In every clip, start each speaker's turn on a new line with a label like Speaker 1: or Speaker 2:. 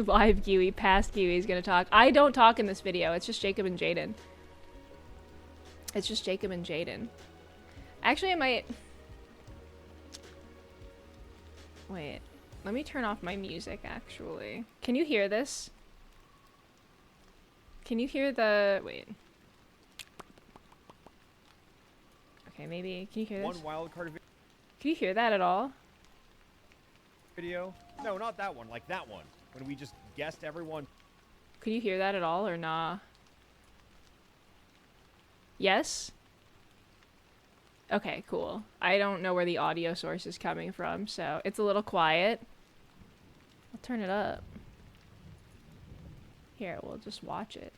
Speaker 1: Live Giwi, past Giwi is gonna talk. I don't talk in this video. It's just Jacob and Jaiden. It's just Jacob and Jaiden. Actually, I might... Wait. Let me turn off my music, actually. Can you hear this? Can you hear the... Wait. Okay, maybe... Can you hear this?
Speaker 2: One wildcard
Speaker 1: Can you hear that at all?
Speaker 2: video? No, not that one. Like that one. When we just guessed everyone.
Speaker 1: Could you hear that at all, or nah? Yes? Okay, cool. I don't know where the audio source is coming from, so it's a little quiet. I'll turn it up. Here, we'll just watch it.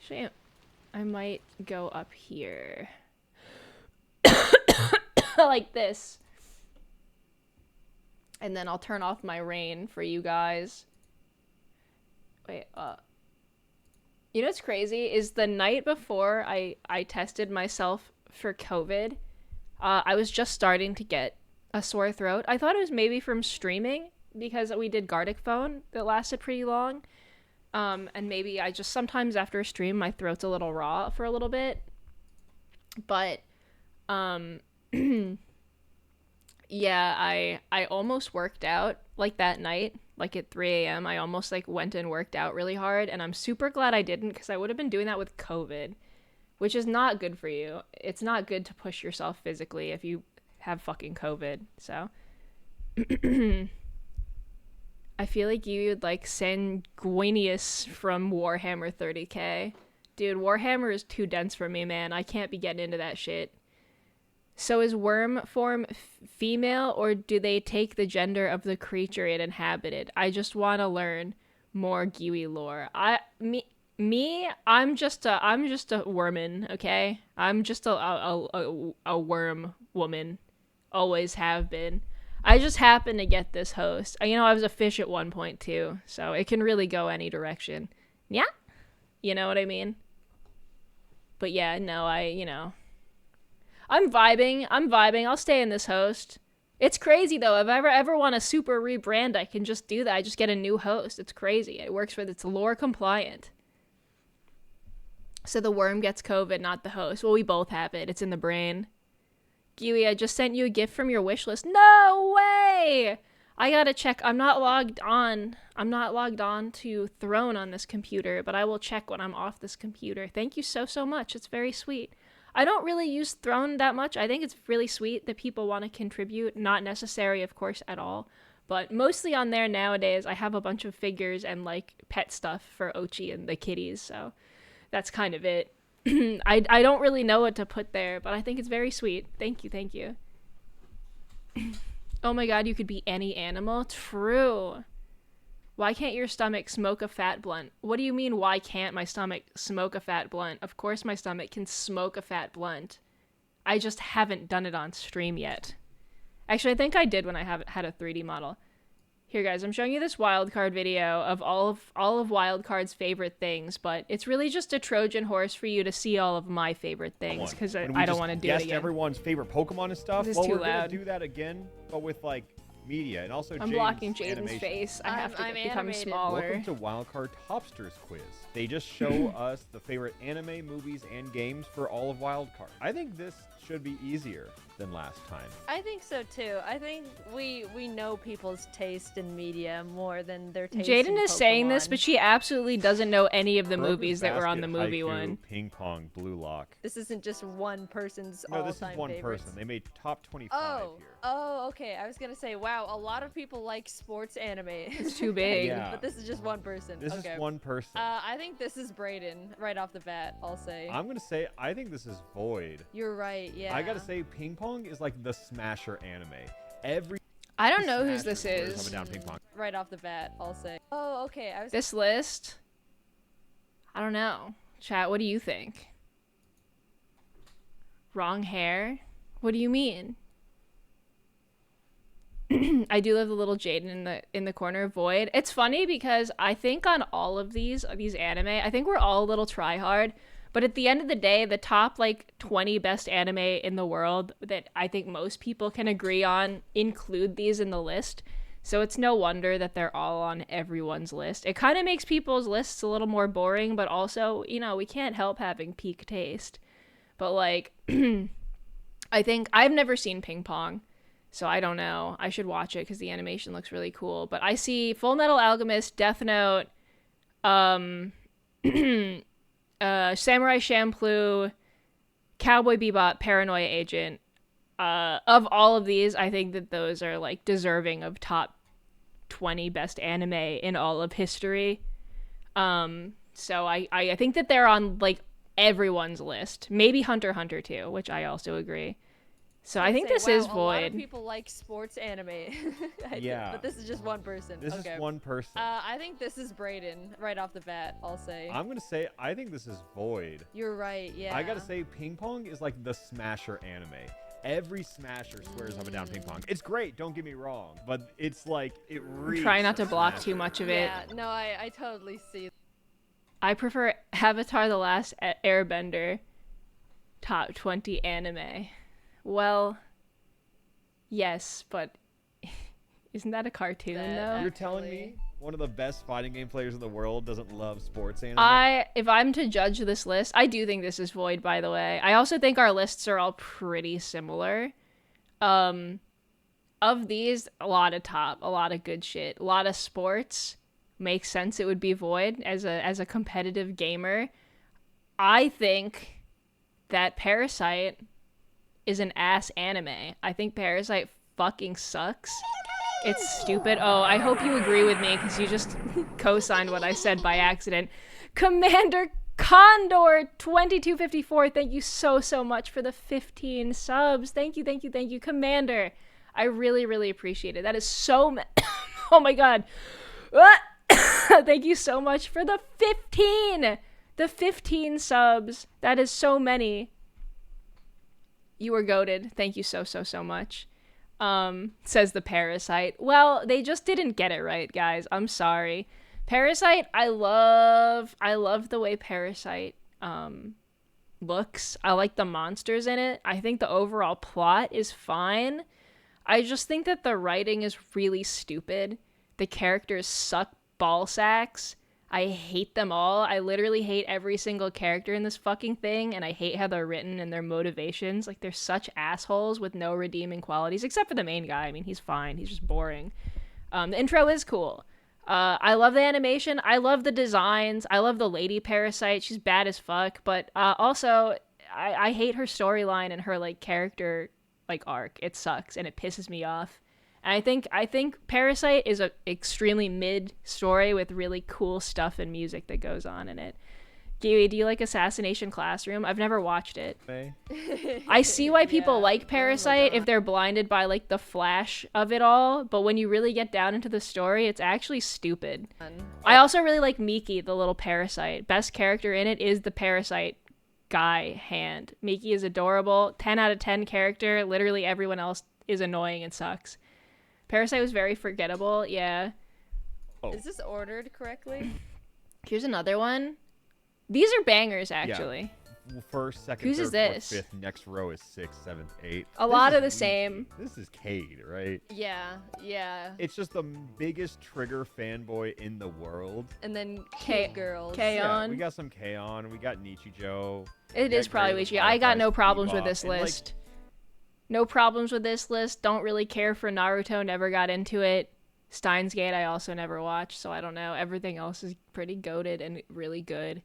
Speaker 1: Actually, I might go up here. Like this. And then I'll turn off my rain for you guys. Wait, you know what's crazy is the night before I tested myself for COVID, I was just starting to get a sore throat. I thought it was maybe from streaming because we did Gardic phone that lasted pretty long. And maybe I just sometimes after a stream my throat's a little raw for a little bit. But yeah, I almost worked out like that night, like at 3 a.m. I almost like went and worked out really hard, and I'm super glad I didn't because I would have been doing that with COVID, which is not good for you. It's not good to push yourself physically if you have fucking COVID. So I feel like you would like Sanguinius from Warhammer 30k. Dude, Warhammer is too dense for me, man. I can't be getting into that shit. So is worm form female, or do they take the gender of the creature it inhabited? I just want to learn more Giwi lore. I'm just a wormin, okay? I'm just a worm woman. Always have been. I just happened to get this host. You know, I was a fish at one point too, so it can really go any direction. Yeah? You know what I mean? But yeah, no, I'm vibing. I'll stay in this host. It's crazy though. If I ever want to super rebrand, I can just do that. I just get a new host. It's crazy. It works it's lore compliant. So the worm gets COVID, not the host. Well, we both have it. It's in the brain. Giwi, I just sent you a gift from your wish list. No way! I gotta check. I'm not logged on to Throne on this computer, but I will check when I'm off this computer. Thank you so much. It's very sweet. I don't really use Throne that much. I think it's really sweet that people want to contribute. Not necessary, of course, at all. But mostly on there nowadays, I have a bunch of figures and, like, pet stuff for Ochi and the kitties. So that's kind of it. I don't really know what to put there, but I think it's very sweet. Thank you. Oh my god, you could be any animal? True. Why can't your stomach smoke a fat blunt? What do you mean, why can't my stomach smoke a fat blunt? Of course my stomach can smoke a fat blunt. I just haven't done it on stream yet. Actually, I think I did when I had a 3D model. Here, guys, I'm showing you this wildcard video of all of WildCard's favorite things, but it's really just a Trojan horse for you to see all of my favorite things, because I don't want to do it again.
Speaker 2: Everyone's favorite Pokemon and stuff.
Speaker 1: This is
Speaker 2: well,
Speaker 1: too
Speaker 2: we're
Speaker 1: loud.
Speaker 2: gonna do that again, but with like media and also.
Speaker 1: I'm blocking Jaiden's face. I have to become smaller.
Speaker 2: Welcome to WildCard Topsters quiz. They just show us the favorite anime, movies, and games for all of WildCard. I think this should be easier than last time.
Speaker 3: I think so too. I think we know people's taste in media more than their taste in
Speaker 1: Jaiden is
Speaker 3: Pokemon.
Speaker 1: saying this, but she absolutely doesn't know any of the movies that were on the movie
Speaker 2: Haiku,
Speaker 1: one.
Speaker 2: Ping Pong, Blue Lock.
Speaker 3: This isn't just one person's
Speaker 2: No,
Speaker 3: all-time
Speaker 2: this is one
Speaker 3: favorites.
Speaker 2: person. They made top 25 here.
Speaker 3: Oh, okay. I was gonna say, wow, a lot of people like sports anime.
Speaker 1: It's too big.
Speaker 2: Yeah.
Speaker 3: But this is just one person.
Speaker 2: This
Speaker 3: okay.
Speaker 2: is one person.
Speaker 3: I think this is Brayden, right off the bat, I'll say.
Speaker 2: I'm gonna say I think this is Void.
Speaker 3: You're right, yeah.
Speaker 2: I gotta say Ping Pong is like the smasher anime.
Speaker 1: I don't know who this
Speaker 2: Smasher
Speaker 1: is.
Speaker 2: coming down Ping Pong.
Speaker 3: Right off the bat, I'll say. Oh, okay. I was
Speaker 1: This list? I don't know. Chat, what do you think? Wrong hair? What do you mean? I do love the little Jaiden in the corner. Void. It's funny because I think on all of these anime, I think we're all a little try hard, But at the end of the day, the top like 20 best anime in the world that I think most people can agree on include these in the list. So it's no wonder that they're all on everyone's list. It kind of makes people's lists a little more boring, but also, you know, we can't help having peak taste. But like, I think I've never seen Ping Pong, so I don't know. I should watch it because the animation looks really cool. But I see Full Metal Alchemist, Death Note, Samurai Champloo, Cowboy Bebop, Paranoia Agent. Of all of these, I think that those are like deserving of top 20 best anime in all of history. So I think that they're on like everyone's list. Maybe Hunter x Hunter too, which I also agree. So I think this is
Speaker 3: wow,
Speaker 1: Void.
Speaker 3: A lot of people like sports anime.
Speaker 2: Yeah.
Speaker 3: But this is just one person.
Speaker 2: This is one person.
Speaker 3: I think this is Brayden right off the bat, I'll say.
Speaker 2: I'm going to say I think this is Void.
Speaker 3: You're right, yeah.
Speaker 2: I got to say Ping Pong is like the smasher anime. Every smasher swears up and down Ping Pong. It's great, don't get me wrong, but it's like it reeks.
Speaker 1: Try not to
Speaker 2: of
Speaker 1: block
Speaker 2: smasher.
Speaker 1: too much of it.
Speaker 3: Yeah, no, I totally see.
Speaker 1: I prefer Avatar: The Last Airbender top 20 anime. Well, yes, but isn't that a cartoon though?
Speaker 2: You're telling me one of the best fighting game players in the world doesn't love sports anime?
Speaker 1: If I'm to judge this list, I do think this is Void, by the way. I also think our lists are all pretty similar. Of these, a lot of good shit. A lot of sports. Makes sense it would be Void as a competitive gamer. I think that Parasite is an ass anime. I think Parasite fucking sucks. It's stupid. Oh, I hope you agree with me because you just co-signed what I said by accident. Commander Condor 2254, thank you so much for the 15 subs. Thank you, Commander. I really appreciate it. That is so oh my god. Thank you so much for the 15. The 15 subs. That is so many. You were goated. Thank you so much. Says the Parasite. Well, they just didn't get it right, guys. I'm sorry. Parasite, I love the way Parasite looks. I like the monsters in it. I think the overall plot is fine. I just think that the writing is really stupid. The characters suck ball sacks. I hate them all. I literally hate every single character in this fucking thing, and I hate how they're written and their motivations. Like, they're such assholes with no redeeming qualities, except for the main guy. I mean, he's fine. He's just boring. The intro is cool. I love the animation. I love the designs. I love the lady Parasite. She's bad as fuck. But also, I hate her storyline and her, like, character, like, arc. It sucks, and it pisses me off. And I think Parasite is an extremely mid story with really cool stuff and music that goes on in it. Giwi, do you like Assassination Classroom? I've never watched it. I see why people like Parasite if they're blinded by like the flash of it all, but when you really get down into the story, it's actually stupid. I also really like Miki, the little parasite. Best character in it is the parasite guy hand. Miki is adorable. 10 out of 10 character. Literally everyone else is annoying and sucks. Parasite was very forgettable, yeah.
Speaker 2: Oh.
Speaker 3: Is this ordered correctly?
Speaker 1: Here's another one. These are bangers, actually.
Speaker 2: Yeah. First, second,
Speaker 1: Whose
Speaker 2: third,
Speaker 1: is this?
Speaker 2: fourth, fifth. Next row is 6th, 7th, 8th.
Speaker 1: A lot of the same.
Speaker 2: This is Cade, right?
Speaker 3: Yeah.
Speaker 2: It's just the biggest Trigger fanboy in the world.
Speaker 3: And then cute girls.
Speaker 1: K-On!
Speaker 2: Yeah, we got some K-On! We got Nichijou.
Speaker 1: It is probably Wichi. I got no problems with this list. No problems with this list. Don't really care for Naruto. Never got into it. Steins Gate I also never watched, so I don't know. Everything else is pretty goated and really good.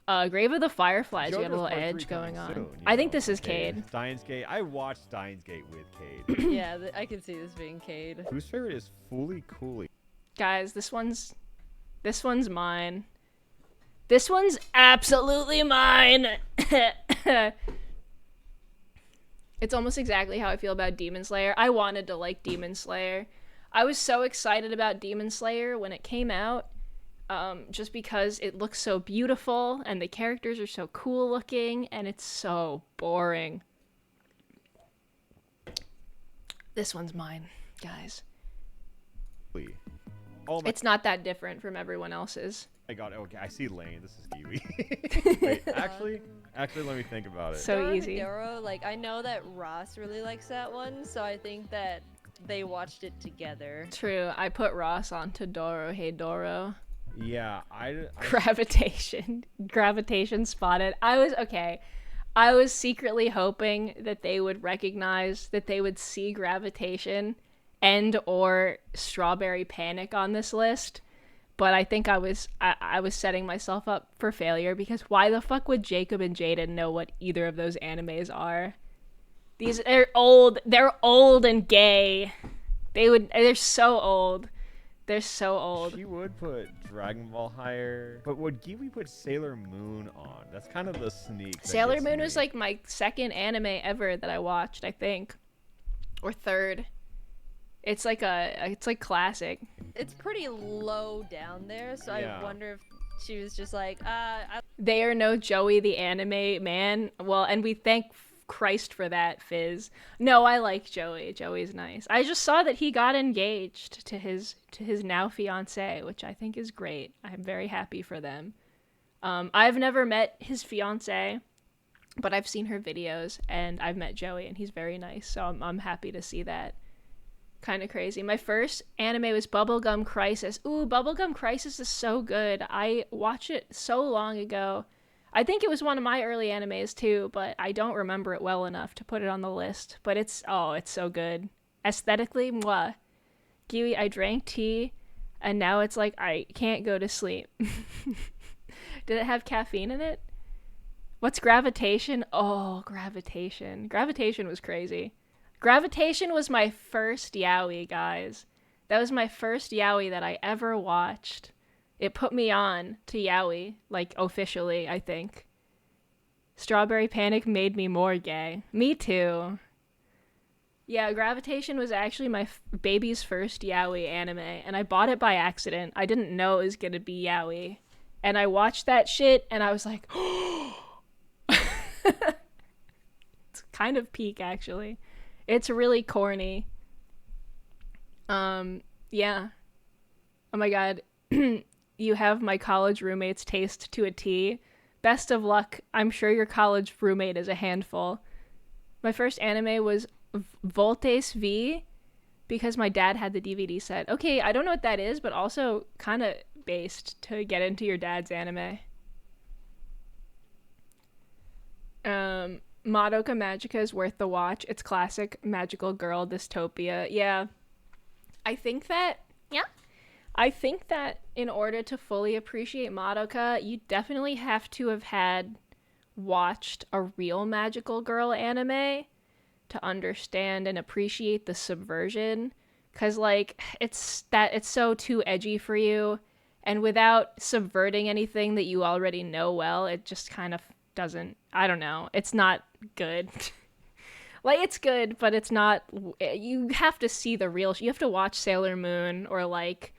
Speaker 1: Grave of the Fireflies, you got a little edge going on. I think this is Cade.
Speaker 2: Steins Gate. I watched Steins Gate with Cade.
Speaker 3: Yeah, I can see this being Cade.
Speaker 2: Whose favorite is Fooly Cooley?
Speaker 1: Guys, this one's mine. This one's absolutely mine. It's almost exactly how I feel about Demon Slayer. I wanted to like Demon Slayer. I was so excited about Demon Slayer when it came out, just because it looks so beautiful and the characters are so cool looking and it's so boring. This one's mine, guys.
Speaker 2: Oh my.
Speaker 1: It's not that different from everyone else's.
Speaker 2: I got it. Okay, I see Lane. This is Giwi. Wait, actually, let me think about it.
Speaker 1: So easy.
Speaker 3: Doro, like, I know that Ross really likes that one, so I think that they watched it together.
Speaker 1: True. I put Ross on Doro. Hey, Doro.
Speaker 2: Yeah, I
Speaker 1: Gravitation spotted. I was secretly hoping that they would recognize that they would see Gravitation and or Strawberry Panic on this list. But I think I was setting myself up for failure, because why the fuck would Jacob and Jaiden know what either of those animes are? They're old and gay. They're so old. They're so old.
Speaker 2: She would put Dragon Ball higher, but would Giwi put Sailor Moon on? That's kind of the sneak.
Speaker 1: Sailor Moon was like my second anime ever that I watched, I think, or third. It's like classic.
Speaker 3: It's pretty low down there, so
Speaker 2: Yeah.
Speaker 3: I wonder if she was just like,
Speaker 1: They are no Joey the anime man. Well, and we thank Christ for that, Fizz. No, I like Joey. Joey's nice. I just saw that he got engaged to his now fiance, which I think is great. I'm very happy for them. I've never met his fiance, but I've seen her videos, and I've met Joey, and he's very nice. So I'm happy to see that. Kind of crazy. My first anime was Bubblegum Crisis. Ooh, Bubblegum Crisis is so good. I watched it so long ago. I think it was one of my early animes too, but I don't remember it well enough to put it on the list. But it's so good. Aesthetically, mwah. Giwi, I drank tea, and now it's like I can't go to sleep. Did it have caffeine in it? What's Gravitation? Oh, Gravitation. Gravitation was crazy. Gravitation was my first yaoi, guys. That was my first yaoi that I ever watched. It put me on to yaoi, like, officially, I think. Strawberry Panic made me more gay. Me too. Yeah, Gravitation was actually my baby's first yaoi anime, and I bought it by accident. I didn't know it was gonna be yaoi. And I watched that shit, and I was like, it's kind of peak, actually. It's really corny. Yeah. Oh my god. You have my college roommate's taste to a T. Best of luck. I'm sure your college roommate is a handful. My first anime was Voltes V, because my dad had the DVD set. Okay, I don't know what that is, but also kind of based to get into your dad's anime. Madoka Magica is worth the watch. It's classic magical girl dystopia. Yeah. I think that in order to fully appreciate Madoka, you definitely have to have had watched a real magical girl anime to understand and appreciate the subversion. 'Cause like it's so too edgy for you, and without subverting anything that you already know well, it just kind of doesn't, I don't know, it's not good. Like, it's good, but it's not, you have to see the real, you have to watch Sailor Moon or like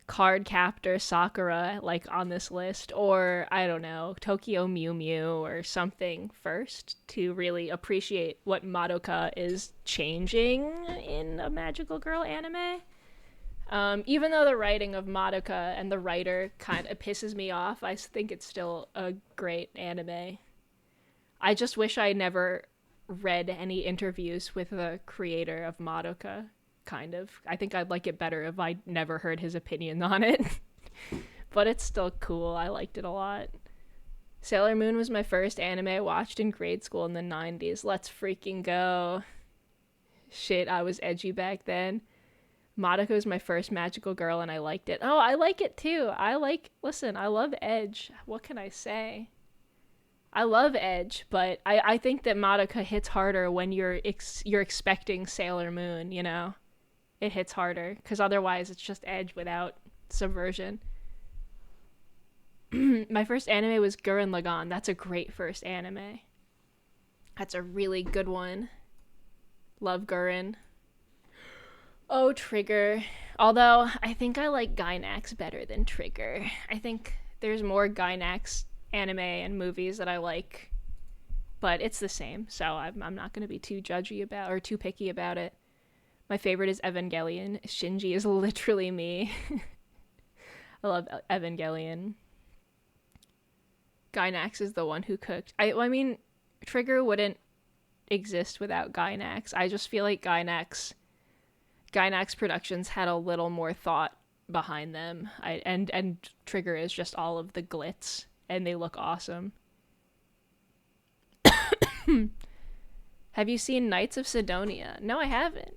Speaker 1: Card Captor Sakura like on this list, or I don't know, Tokyo Mew Mew or something first to really appreciate what Madoka is changing in a magical girl anime. Even though the writing of Madoka and the writer kind of pisses me off, I think it's still a great anime. I just wish I never read any interviews with the creator of Madoka, kind of. I think I'd like it better if I never heard his opinion on it. But it's still cool. I liked it a lot. Sailor Moon was my first anime I watched in grade school in the 90s. Let's freaking go. Shit, I was edgy back then. Madoka was my first magical girl, and I liked it. Oh, I like it too. Listen, I love Edge. What can I say? I love Edge, but I think that Madoka hits harder when you're expecting Sailor Moon, you know? It hits harder, because otherwise it's just Edge without subversion. My first anime was Gurren Lagann. That's a great first anime. That's a really good one. Love Gurren. Oh, Trigger. Although, I think I like Gainax better than Trigger. I think there's more Gainax anime and movies that I like, but it's the same, so I'm not going to be too judgy about, or too picky about it. My favorite is Evangelion. Shinji is literally me. I love Evangelion. Gynax is the one who cooked. I mean, Trigger wouldn't exist without Gynax. I just feel like Gynax Productions had a little more thought behind them. And Trigger is just all of the glitz, and they look awesome. Have you seen Knights of Sidonia? No, I haven't.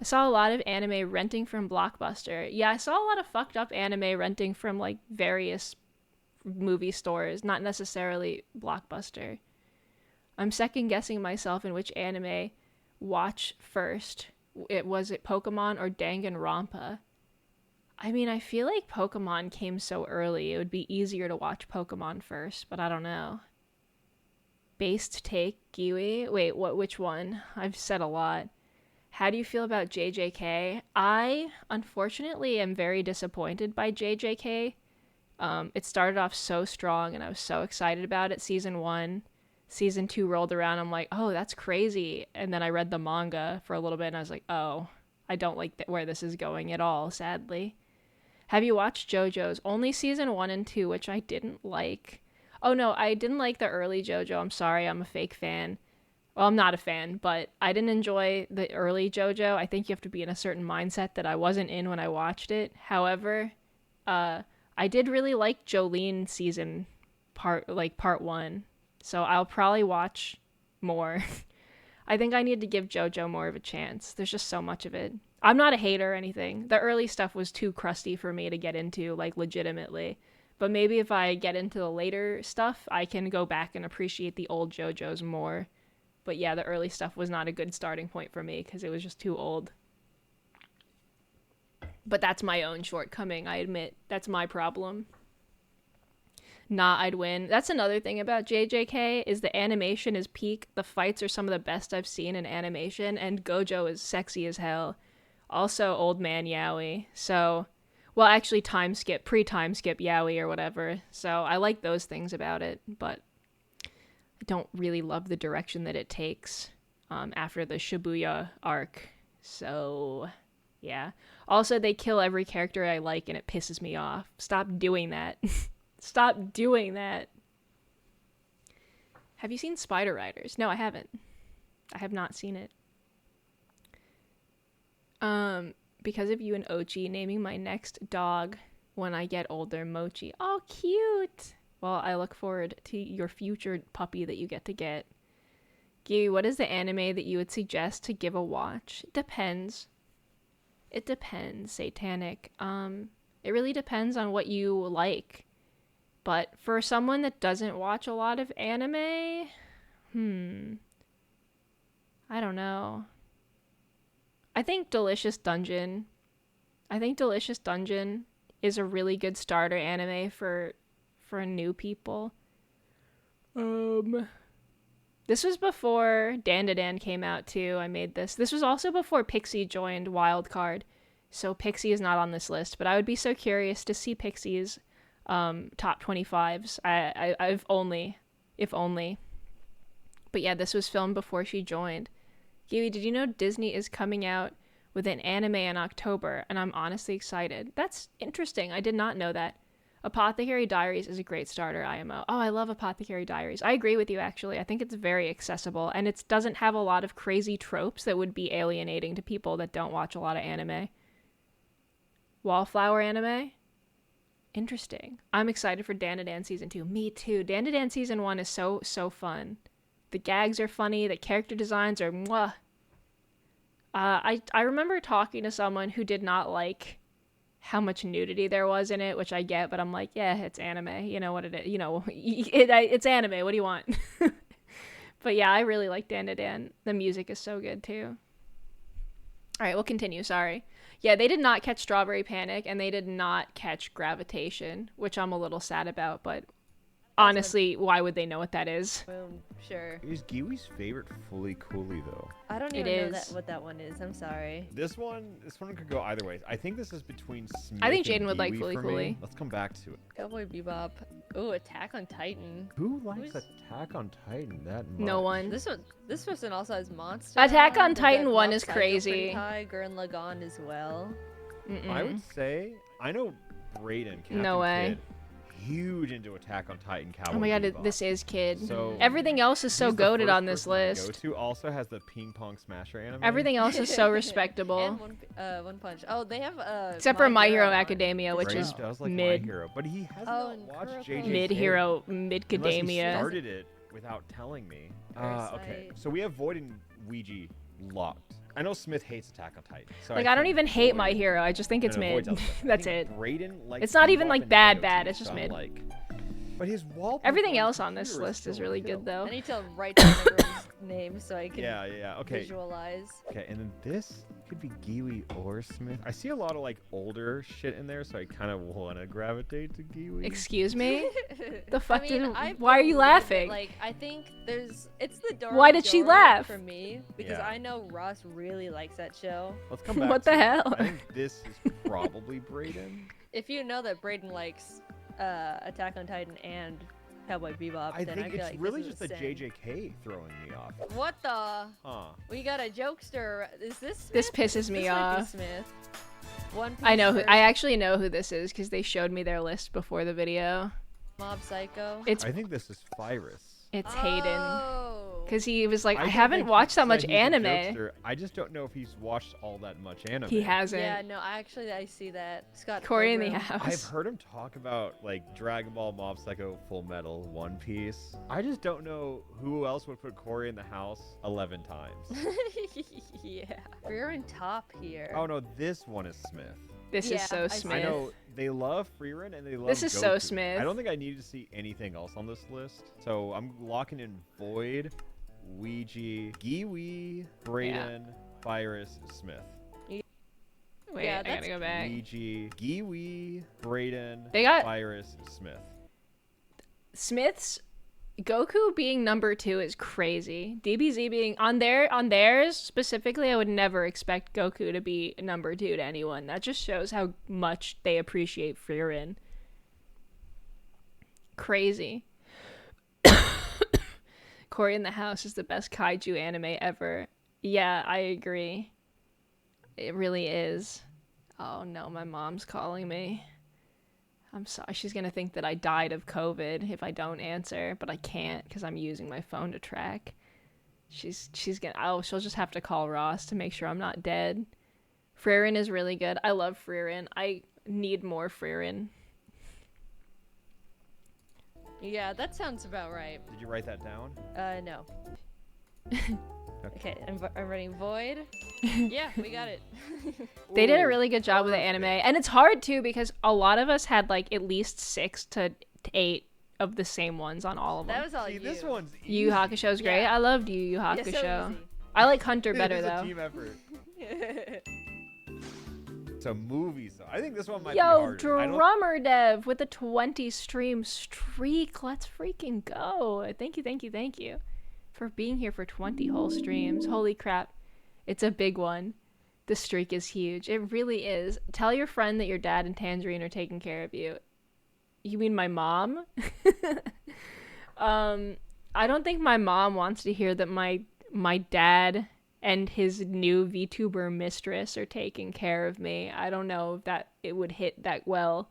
Speaker 1: I saw a lot of anime renting from Blockbuster. Yeah, I saw a lot of fucked up anime renting from like various movie stores, not necessarily Blockbuster. I'm second guessing myself in which anime watch first. Was it Pokemon or Danganronpa? I mean, I feel like Pokemon came so early. It would be easier to watch Pokemon first, but I don't know. Based take, Giwi? Wait, which one? I've said a lot. How do you feel about JJK? I, unfortunately, am very disappointed by JJK. It started off so strong, and I was so excited about it. Season 1. Season 2 rolled around. I'm like, oh, that's crazy. And then I read the manga for a little bit, and I was like, oh, I don't like where this is going at all, sadly. Have you watched JoJo's? Only season 1 and 2, which I didn't like. Oh, no, I didn't like the early JoJo. I'm sorry, I'm a fake fan. Well, I'm not a fan, but I didn't enjoy the early JoJo. I think you have to be in a certain mindset that I wasn't in when I watched it. However, I did really like Jolene season part 1. So I'll probably watch more. I think I need to give JoJo more of a chance. There's just so much of it. I'm not a hater or anything. The early stuff was too crusty for me to get into, like, legitimately. But maybe if I get into the later stuff, I can go back and appreciate the old JoJos more. But yeah, the early stuff was not a good starting point for me because it was just too old. But that's my own shortcoming, I admit. That's my problem. Nah, I'd win. That's another thing about JJK is the animation is peak. The fights are some of the best I've seen in animation, and Gojo is sexy as hell. Also, old man Yaoi. So, well, actually, pre-time skip Yaoi or whatever. So I like those things about it, but I don't really love the direction that it takes after the Shibuya arc. So, yeah. Also, they kill every character I like, and it pisses me off. Stop doing that. Stop doing that. Have you seen Spider Riders? No, I haven't. I have not seen it. Because of you and Ochi, naming my next dog when I get older, Mochi. Oh, cute. Well, I look forward to your future puppy that you get to get. Giwi, what is the anime that you would suggest to give a watch? It depends. It depends, Satanic. It really depends on what you like. But for someone that doesn't watch a lot of anime, I don't know. I think Delicious Dungeon is a really good starter anime for new people. This was before Dan came out too. I made this. This was also before Pixie joined WildCard. So Pixie is not on this list, but I would be so curious to see Pixie's top 25s. If only. But yeah, this was filmed before she joined. Giwi, did you know Disney is coming out with an anime in October? And I'm honestly excited. That's interesting. I did not know that. Apothecary Diaries is a great starter IMO. Oh, I love Apothecary Diaries. I agree with you, actually. I think it's very accessible, and it doesn't have a lot of crazy tropes that would be alienating to people that don't watch a lot of anime. Wallflower anime? Interesting. I'm excited for Dan Season 2. Me too. Dan Season 1 is so fun. The gags are funny. The character designs are mwah. I remember talking to someone who did not like how much nudity there was in it, which I get, but I'm like, yeah, it's anime. You know what it is. You know, it's anime. What do you want? But yeah, I really like Dan. The music is so good too. All right, we'll continue. Sorry. Yeah, they did not catch Strawberry Panic, and they did not catch Gravitation, which I'm a little sad about, but honestly, why would they know what that is?
Speaker 3: Boom, sure.
Speaker 2: Is Giwi's favorite Fully Cooley, though?
Speaker 3: I don't even know what that one is. I'm sorry.
Speaker 2: This one could go either way. I think this is between Smith
Speaker 1: I think
Speaker 2: and
Speaker 1: Jaiden would like
Speaker 2: Giwi
Speaker 1: Fully
Speaker 2: for
Speaker 1: Cooley.
Speaker 2: me. Let's come back to it.
Speaker 3: Cowboy Bebop. Ooh, Attack on Titan.
Speaker 2: Who likes Attack on Titan that much?
Speaker 1: No one.
Speaker 3: This person also has Monster.
Speaker 1: Attack on
Speaker 3: There's
Speaker 1: Titan
Speaker 3: that
Speaker 1: 1
Speaker 3: Mob
Speaker 1: is
Speaker 3: Psycho
Speaker 1: crazy.
Speaker 3: Sentai, Gurren Lagann as well.
Speaker 2: I would say, I know Brayden, Captain
Speaker 1: No way.
Speaker 2: Kid, huge into Attack on Titan. Cowboy
Speaker 1: Oh my god,
Speaker 2: Bebop.
Speaker 1: this is Kid.
Speaker 2: So
Speaker 1: Everything else is so
Speaker 2: he's the
Speaker 1: goated
Speaker 2: first
Speaker 1: on this
Speaker 2: person I go
Speaker 1: list.
Speaker 2: to also has the Ping Pong Smasher anime.
Speaker 1: Everything else is so respectable.
Speaker 3: And One Punch. Oh, they have
Speaker 1: Except for My Hero
Speaker 3: on
Speaker 1: Academia,
Speaker 3: as
Speaker 1: which
Speaker 2: Brayden
Speaker 1: is
Speaker 3: well.
Speaker 2: does like
Speaker 1: mid.
Speaker 2: My Hero, but he hasn't
Speaker 3: Oh, and
Speaker 2: watched
Speaker 3: Kuroko.
Speaker 2: JJK.
Speaker 1: Mid-hero,
Speaker 2: Unless he
Speaker 1: mid-cademia.
Speaker 2: started it without telling me. Okay,
Speaker 3: Parasite.
Speaker 2: so we have Void and Ouija locked. I know Smith hates Attack on Titan. So
Speaker 1: Like, I don't
Speaker 2: think
Speaker 1: even hate
Speaker 2: Void-
Speaker 1: My Hero. I just think it's
Speaker 2: No, no,
Speaker 1: mid.
Speaker 2: Void's outside. I
Speaker 1: That's
Speaker 2: think
Speaker 1: it.
Speaker 2: Brayden likes
Speaker 1: It's not even,
Speaker 2: Bebop
Speaker 1: like,
Speaker 2: and
Speaker 1: bad,
Speaker 2: AOT,
Speaker 1: bad. It's just
Speaker 2: so I'm
Speaker 1: mid.
Speaker 2: like, but his wallpaper
Speaker 1: Everything
Speaker 2: on
Speaker 1: else on this
Speaker 2: computer
Speaker 1: list is
Speaker 2: still
Speaker 1: really
Speaker 2: killed.
Speaker 1: good, though.
Speaker 3: I need to write down everyone's name so I can
Speaker 2: Yeah. Okay.
Speaker 3: visualize.
Speaker 2: Okay, and then this could be Giwi or Smith. I see a lot of like older shit in there, so I kind of want to gravitate to Giwi.
Speaker 1: Excuse me? The fuck
Speaker 3: I mean,
Speaker 1: did-
Speaker 3: I
Speaker 1: why are you
Speaker 3: believe it,
Speaker 1: laughing?
Speaker 3: Like, I think it's the Dora
Speaker 1: Why did she
Speaker 3: Dora
Speaker 1: laugh?
Speaker 3: for me because
Speaker 2: Yeah.
Speaker 3: I know Ross really likes that show.
Speaker 2: Let's come back.
Speaker 1: What the
Speaker 2: to it.
Speaker 1: hell?
Speaker 2: I think this is probably Brayden.
Speaker 3: If you know that Brayden likes Attack on Titan and Cowboy Bebop,
Speaker 2: I
Speaker 3: then
Speaker 2: think
Speaker 3: I feel
Speaker 2: it's
Speaker 3: like
Speaker 2: really
Speaker 3: this
Speaker 2: just
Speaker 3: is
Speaker 2: the
Speaker 3: a sin.
Speaker 2: JJK throwing me off.
Speaker 3: What the?
Speaker 2: Huh.
Speaker 3: We got a jokester. Is this Smith?
Speaker 1: This pisses me
Speaker 3: This might be
Speaker 1: off.
Speaker 3: Smith. One
Speaker 1: I know.
Speaker 3: Piece
Speaker 1: I
Speaker 3: first,
Speaker 1: actually know who this is because they showed me their list before the video.
Speaker 3: Mob Psycho.
Speaker 1: It's
Speaker 2: I think this is Virus.
Speaker 1: Hayden.
Speaker 3: Oh.
Speaker 1: Because he was like, I
Speaker 2: don't
Speaker 1: haven't
Speaker 2: think
Speaker 1: watched that
Speaker 2: he's
Speaker 1: much
Speaker 2: a
Speaker 1: anime.
Speaker 2: jokester. I just don't know if he's watched all that much anime.
Speaker 1: He hasn't.
Speaker 3: Yeah, no, I see that. Scott
Speaker 1: Corey in the
Speaker 3: Pilgrim.
Speaker 1: house.
Speaker 2: I've heard him talk about like Dragon Ball, Mob Psycho, Full Metal, One Piece. I just don't know who else would put Corey in the house 11 times.
Speaker 3: Yeah. We're in top here.
Speaker 2: Oh no, this one is Smith.
Speaker 1: This
Speaker 3: Yeah,
Speaker 1: is so
Speaker 3: I see.
Speaker 1: Smith.
Speaker 2: I know they love Freerun and they love
Speaker 1: This is so
Speaker 2: Goku.
Speaker 1: Smith.
Speaker 2: I don't think I need to see anything else on this list. So I'm locking in Void, Ouija, Giwi, Brayden, Virus, Smith.
Speaker 1: Wait,
Speaker 3: Yeah,
Speaker 1: I
Speaker 3: that's-
Speaker 1: gotta go back.
Speaker 2: Ouija, Giwi, Brayden,
Speaker 1: They got-
Speaker 2: Virus, Smith.
Speaker 1: Smith's Goku being number 2 is crazy. DBZ being on theirs specifically, I would never expect Goku to be number 2 to anyone. That just shows how much they appreciate Frieren. Crazy. Corey in the House is the best kaiju anime ever. Yeah, I agree. It really is. Oh no, my mom's calling me. I'm sorry. She's going to think that I died of COVID if I don't answer, but I can't because I'm using my phone to track. She's going to, she'll just have to call Ross to make sure I'm not dead. Frieren is really good. I love Frieren. I need more Frieren.
Speaker 3: Yeah, that sounds about right.
Speaker 2: Did you write that down?
Speaker 3: No. Okay, I'm running Void. Yeah, we got it.
Speaker 1: They did a
Speaker 2: Ooh,
Speaker 1: really good job with the anime. And it's hard too because a lot of us had like at least 6 to 8 of the same ones on all of them.
Speaker 3: That was all
Speaker 2: See,
Speaker 3: you.
Speaker 2: this one's
Speaker 1: Yu Yu
Speaker 2: easy.
Speaker 1: Hakusho's great.
Speaker 3: Yeah.
Speaker 1: I loved Yu Yu
Speaker 3: Yeah,
Speaker 1: Hakusho.
Speaker 3: so easy.
Speaker 1: I like Hunter
Speaker 2: It
Speaker 1: better
Speaker 2: is a
Speaker 1: though.
Speaker 2: team effort. So movies, though. I think this one might be
Speaker 1: Yo,
Speaker 2: harder. I don't-
Speaker 1: drummer dev with a 20 stream streak. Let's freaking go. Thank you for being here for 20 whole streams. Holy crap. It's a big one. The streak is huge. It really is. Tell your friend that your dad and Tangerine are taking care of you. You mean my mom? I don't think my mom wants to hear that my dad and his new VTuber mistress are taking care of me. I don't know if that it would hit that well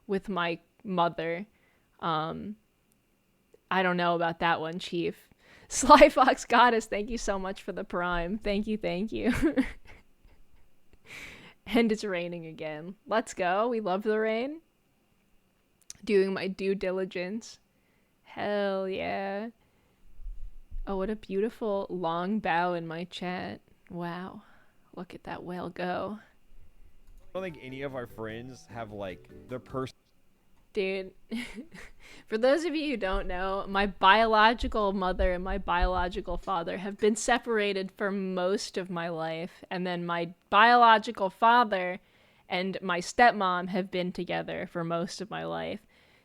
Speaker 1: with my mother. I don't know about that one, Chief. Sly Fox Goddess, thank you so much for the prime. Thank you. And it's raining again. Let's go. We love the rain. Doing my due diligence. Hell yeah. Oh, what a beautiful long bow in my chat. Wow. Look at that whale go.
Speaker 2: I don't think any of our friends have like the person.
Speaker 1: Dude, for those of you who don't know, my biological mother and my biological father have been separated for most of my life. And then my biological father and my stepmom have been together for most of my life.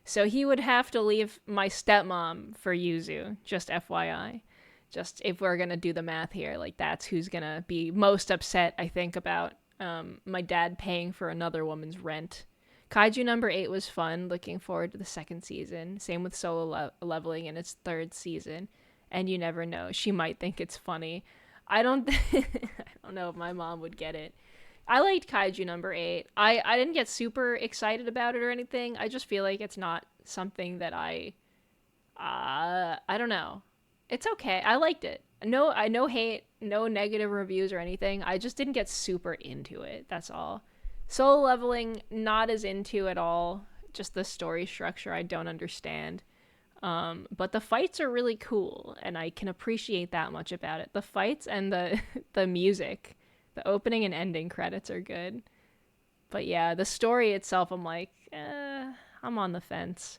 Speaker 1: So he would have to leave my stepmom for Yuzu, just FYI. Just if we're going to do the math here, like that's who's going to be most upset, I think, about my dad paying for another woman's rent. Kaiju number 8 was fun. Looking forward to the 2nd season. Same with Solo Leveling in its 3rd season. And you never know. She might think it's funny. I don't know if my mom would get it. I liked Kaiju number 8. I didn't get super excited about it or anything. I just feel like it's not something that I don't know. It's okay. I liked it. No hate, no negative reviews or anything. I just didn't get super into it. That's all. Solo leveling, not as into at all. Just the story structure, I don't understand. But the fights are really cool, and I can appreciate that much about it. The fights and the the music, the opening and ending credits are good. But yeah, the story itself, I'm like, I'm on the fence.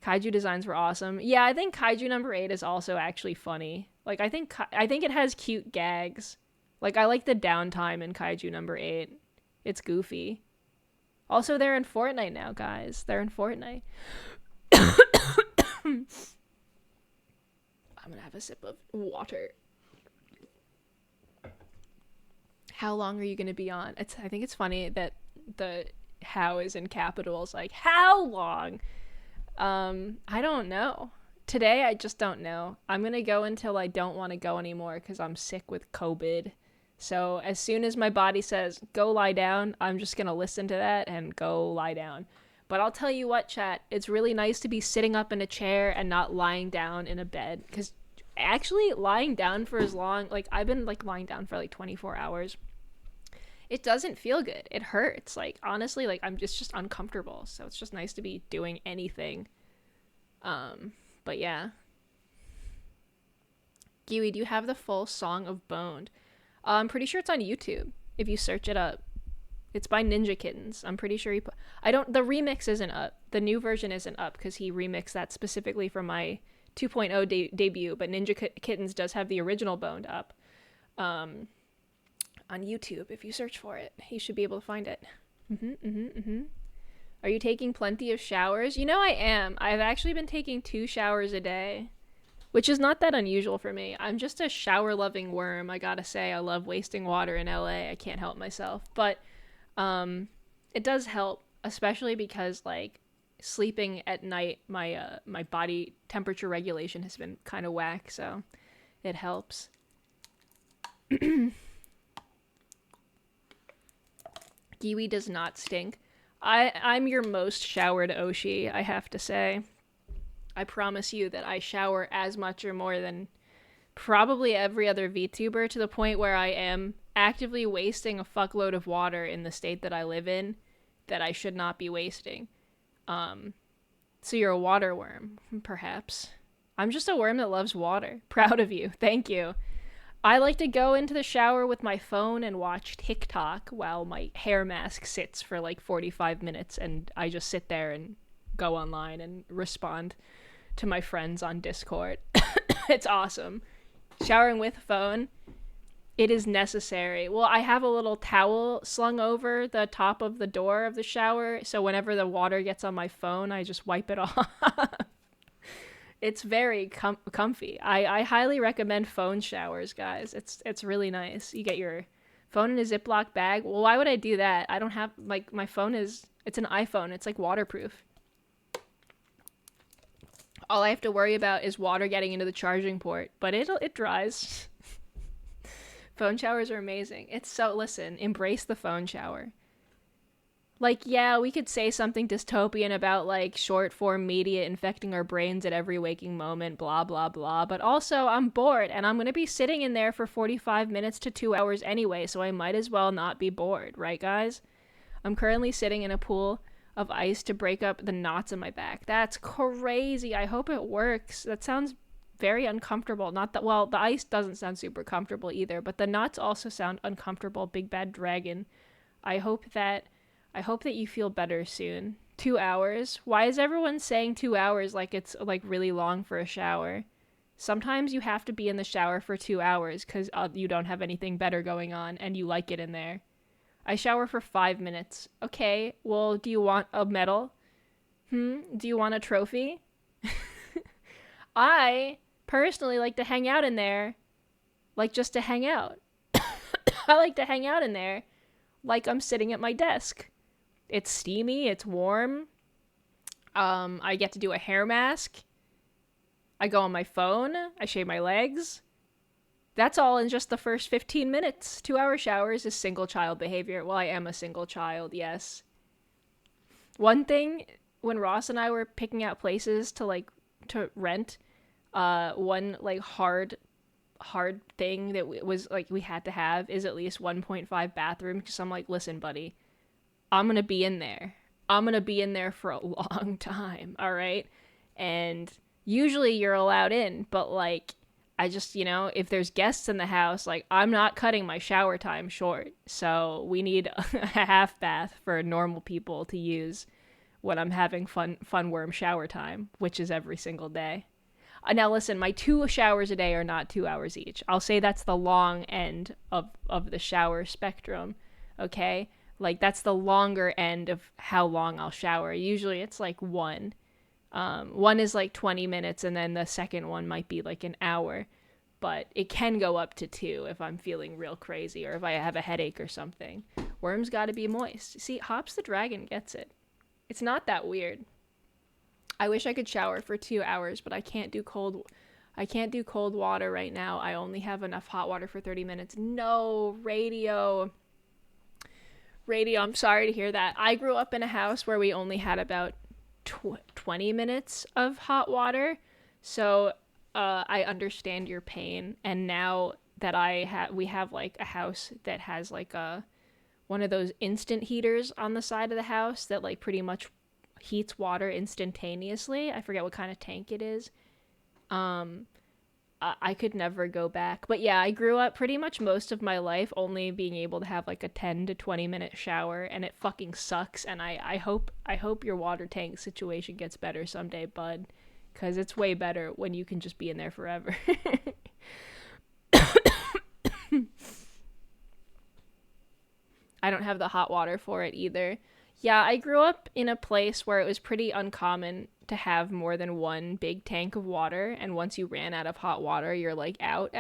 Speaker 1: Kaiju designs were awesome. Yeah, I think Kaiju number 8 is also actually funny. Like, I think it has cute gags. Like, I like the downtime in Kaiju number 8. It's goofy. Also, they're in Fortnite now, guys. They're in Fortnite. I'm gonna have a sip of water. How long are you gonna be on? I think it's funny that the how is in capitals. Like, how long? I don't know. Today, I just don't know. I'm gonna go until I don't want to go anymore because I'm sick with COVID. So as soon as my body says, go lie down, I'm just gonna listen to that and go lie down. But I'll tell you what, chat, it's really nice to be sitting up in a chair and not lying down in a bed. Because actually, lying down for as long, like, I've been, like, lying down for, like, 24 hours. It doesn't feel good. It hurts. Like, honestly, like, it's just uncomfortable. So it's just nice to be doing anything. But yeah. Giwi, do you have the full Song of Boned? I'm pretty sure it's on YouTube, if you search it up. It's by Ninja Kittens. I'm pretty sure the remix isn't up. The new version isn't up because he remixed that specifically for my 2.0 debut, but Ninja Kittens does have the original Boned up. On YouTube, if you search for it, you should be able to find it. Are you taking plenty of showers? You know I am. I've actually been taking 2 showers a day, which is not that unusual for me. I'm just a shower-loving worm, I gotta say. I love wasting water in LA. I can't help myself. But it does help, especially because, like, sleeping at night, my body temperature regulation has been kind of whack, so it helps. Giwi does not stink. I'm your most showered Oshi, I have to say. I promise you that I shower as much or more than probably every other VTuber, to the point where I am actively wasting a fuckload of water in the state that I live in that I should not be wasting. So you're a water worm, perhaps. I'm just a worm that loves water. Proud of you. Thank you. I like to go into the shower with my phone and watch TikTok while my hair mask sits for like 45 minutes, and I just sit there and go online and respond to my friends on Discord. It's awesome. Showering with phone, it is necessary. Well, I have a little towel slung over the top of the door of the shower, so whenever the water gets on my phone, I just wipe it off. It's very comfy. I highly recommend phone showers, guys. It's really nice. You get your phone in a Ziploc bag. Well, why would I do that? I don't have, like, my phone it's an iPhone. It's, like, waterproof. All I have to worry about is water getting into the charging port, but it dries. Phone showers are amazing. Listen, embrace the phone shower. Like, yeah, we could say something dystopian about, like, short form media infecting our brains at every waking moment, blah, blah, blah. But also, I'm bored, and I'm going to be sitting in there for 45 minutes to 2 hours anyway, so I might as well not be bored, right, guys? I'm currently sitting in a pool of ice to break up the knots in my back. That's crazy. I hope it works. That sounds very uncomfortable. The ice doesn't sound super comfortable either, but the knots also sound uncomfortable. Big bad dragon. I hope that you feel better soon. 2 hours? Why is everyone saying 2 hours like it's, like, really long for a shower? Sometimes you have to be in the shower for 2 hours because you don't have anything better going on and you like it in there. I shower for 5 minutes. Okay, well, do you want a medal? Do you want a trophy? I personally like to hang out in there, like, just to hang out. I like to hang out in there like I'm sitting at my desk. It's steamy, it's warm. I get to do a hair mask. I go on my phone. I shave my legs. That's all in just the first 15 minutes. 2 hour showers is single child behavior. Well, I am a single child, yes. One thing when Ross and I were picking out places to rent, one like hard thing that was like we had to have is at least 1.5 bathroom, because I'm like, listen, buddy, I'm gonna be in there. I'm gonna be in there for a long time, all right? And usually you're allowed in, but like, I just, if there's guests in the house, like, I'm not cutting my shower time short. So we need a half bath for normal people to use when I'm having fun worm shower time, which is every single day. Now listen, my 2 showers a day are not 2 hours each. I'll say that's the long end of the shower spectrum, okay? Like, that's the longer end of how long I'll shower. Usually it's like 1. One is like 20 minutes, and then the second one might be like an hour. But it can go up to 2 if I'm feeling real crazy or if I have a headache or something. Worms gotta be moist. See, Hops the Dragon gets it. It's not that weird. I wish I could shower for 2 hours, but I can't do cold water right now. I only have enough hot water for 30 minutes. No, radio, I'm sorry to hear that. I grew up in a house where we only had about 20 minutes of hot water, so I understand your pain. And now that we have like a house that has like one of those instant heaters on the side of the house that like pretty much heats water instantaneously. I forget what kind of tank it is. I could never go back. But yeah, I grew up pretty much most of my life only being able to have like a 10 to 20 minute shower, and it fucking sucks. And I hope your water tank situation gets better someday, bud, because it's way better when you can just be in there forever. I don't have the hot water for it either. Yeah, I grew up in a place where it was pretty uncommon to have more than one big tank of water, and once you ran out of hot water, you're like out.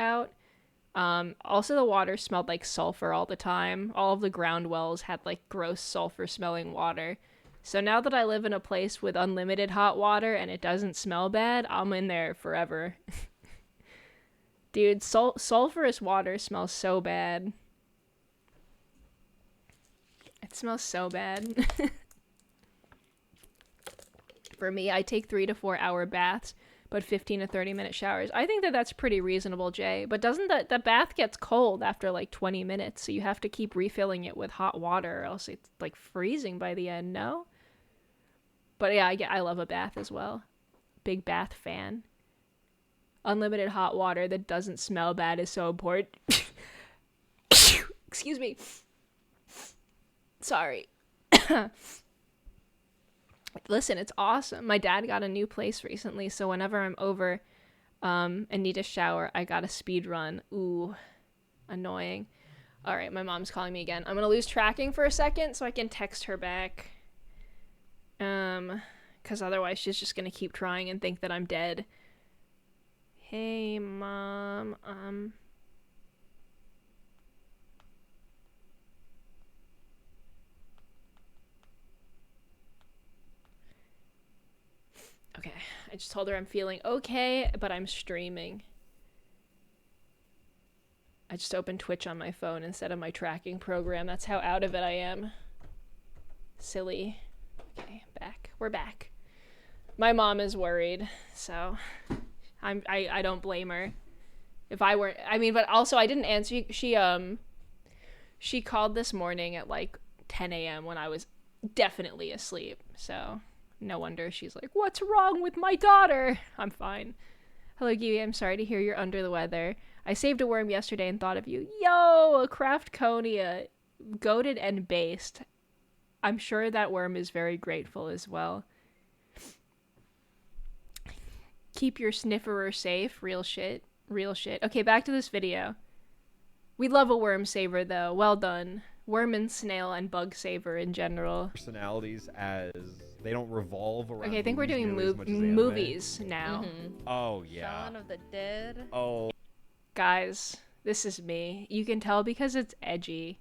Speaker 1: Also, the water smelled like sulfur all the time. All of the ground wells had like gross sulfur smelling water. So now that I live in a place with unlimited hot water and it doesn't smell bad, I'm in there forever. Dude, sulfurous water smells so bad. It smells so bad. For me, I take 3 to 4 hour baths, but 15 to 30 minute showers. I think that's pretty reasonable, Jay. But doesn't the bath gets cold after like 20 minutes, so you have to keep refilling it with hot water, or else it's like freezing by the end, no? But yeah, I love a bath as well. Big bath fan. Unlimited hot water that doesn't smell bad is so important. Excuse me. Sorry. Listen, it's awesome. My dad got a new place recently, so whenever I'm over and need a shower, I got a speed run. Ooh, annoying. All right, my mom's calling me again. I'm going to lose tracking for a second so I can text her back. Because otherwise she's just going to keep trying and think that I'm dead. Hey, Mom, okay, I just told her I'm feeling okay, but I'm streaming. I just opened Twitch on my phone instead of my tracking program. That's how out of it I am. Silly. Okay, back. We're back. My mom is worried, so I don't blame her. If I weren't, I mean, but also I didn't answer. She called this morning at like 10 a.m. when I was definitely asleep, so no wonder she's like, what's wrong with my daughter? I'm fine. Hello, Giwi. I'm sorry to hear you're under the weather. I saved a worm yesterday and thought of you. Yo, a Craftconia. Goated and based. I'm sure that worm is very grateful as well. Keep your snifferer safe. Real shit. Real shit. Okay, back to this video. We love a worm saver, though. Well done. Worm and snail and bug saver in general.
Speaker 2: Personalities as they don't revolve around.
Speaker 1: Okay, I think we're doing movies now.
Speaker 3: Mm-hmm.
Speaker 2: Oh yeah.
Speaker 3: Shaun of the Dead.
Speaker 2: Oh.
Speaker 1: Guys, this is me. You can tell because it's edgy.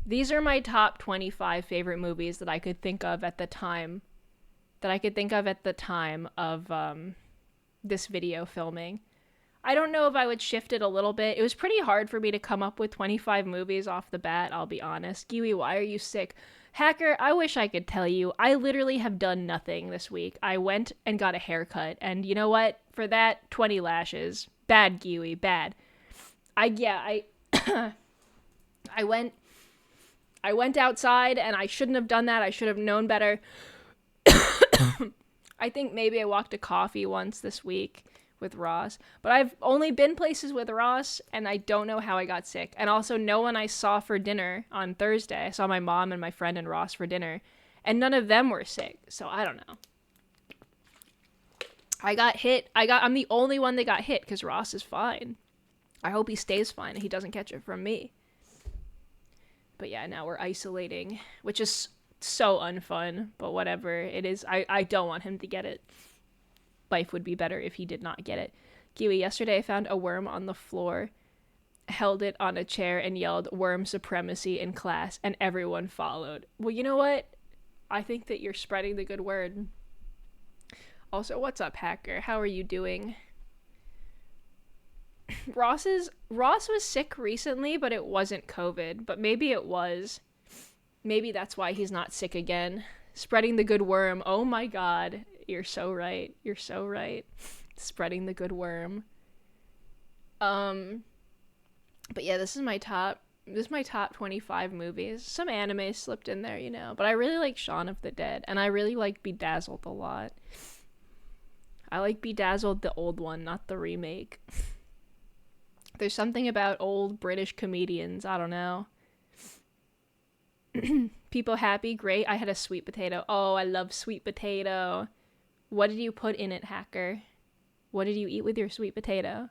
Speaker 1: These are my top 25 favorite movies that I could think of at the time. Of this video filming. I don't know if I would shift it a little bit. It was pretty hard for me to come up with 25 movies off the bat, I'll be honest. Giwi, why are you sick? Hacker, I wish I could tell you. I literally have done nothing this week. I went and got a haircut, and you know what? For that, 20 lashes. Bad, Giwi, bad. I went outside, and I shouldn't have done that. I should have known better. I think maybe I walked a coffee once this week with Ross, but I've only been places with Ross, and I don't know how I got sick. And also, no one I saw for dinner on Thursday. I saw my mom and my friend and Ross for dinner, and none of them were sick, so I don't know. I got hit. I'm the only one that got hit because Ross is fine. I hope he stays fine and he doesn't catch it from me. But yeah, now we're isolating, which is so unfun, but whatever. It is. I don't want him to get it. Life would be better if he did not get it. Giwi, yesterday I found a worm on the floor, held it on a chair, and yelled worm supremacy in class, and everyone followed. Well, you know what? I think that you're spreading the good word. Also, what's up, Hacker? How are you doing? Ross was sick recently, but it wasn't COVID. But maybe it was. Maybe that's why he's not sick again. Spreading the good worm. Oh my god. You're so right. You're so right. Spreading the good worm. But yeah, this is my top 25 movies. Some anime slipped in there, you know. But I really like Shaun of the Dead. And I really like Bedazzled a lot. I like Bedazzled, the old one, not the remake. There's something about old British comedians. I don't know. People happy? Great. I had a sweet potato. Oh, I love sweet potato. What did you put in it, Hacker? What did you eat with your sweet potato?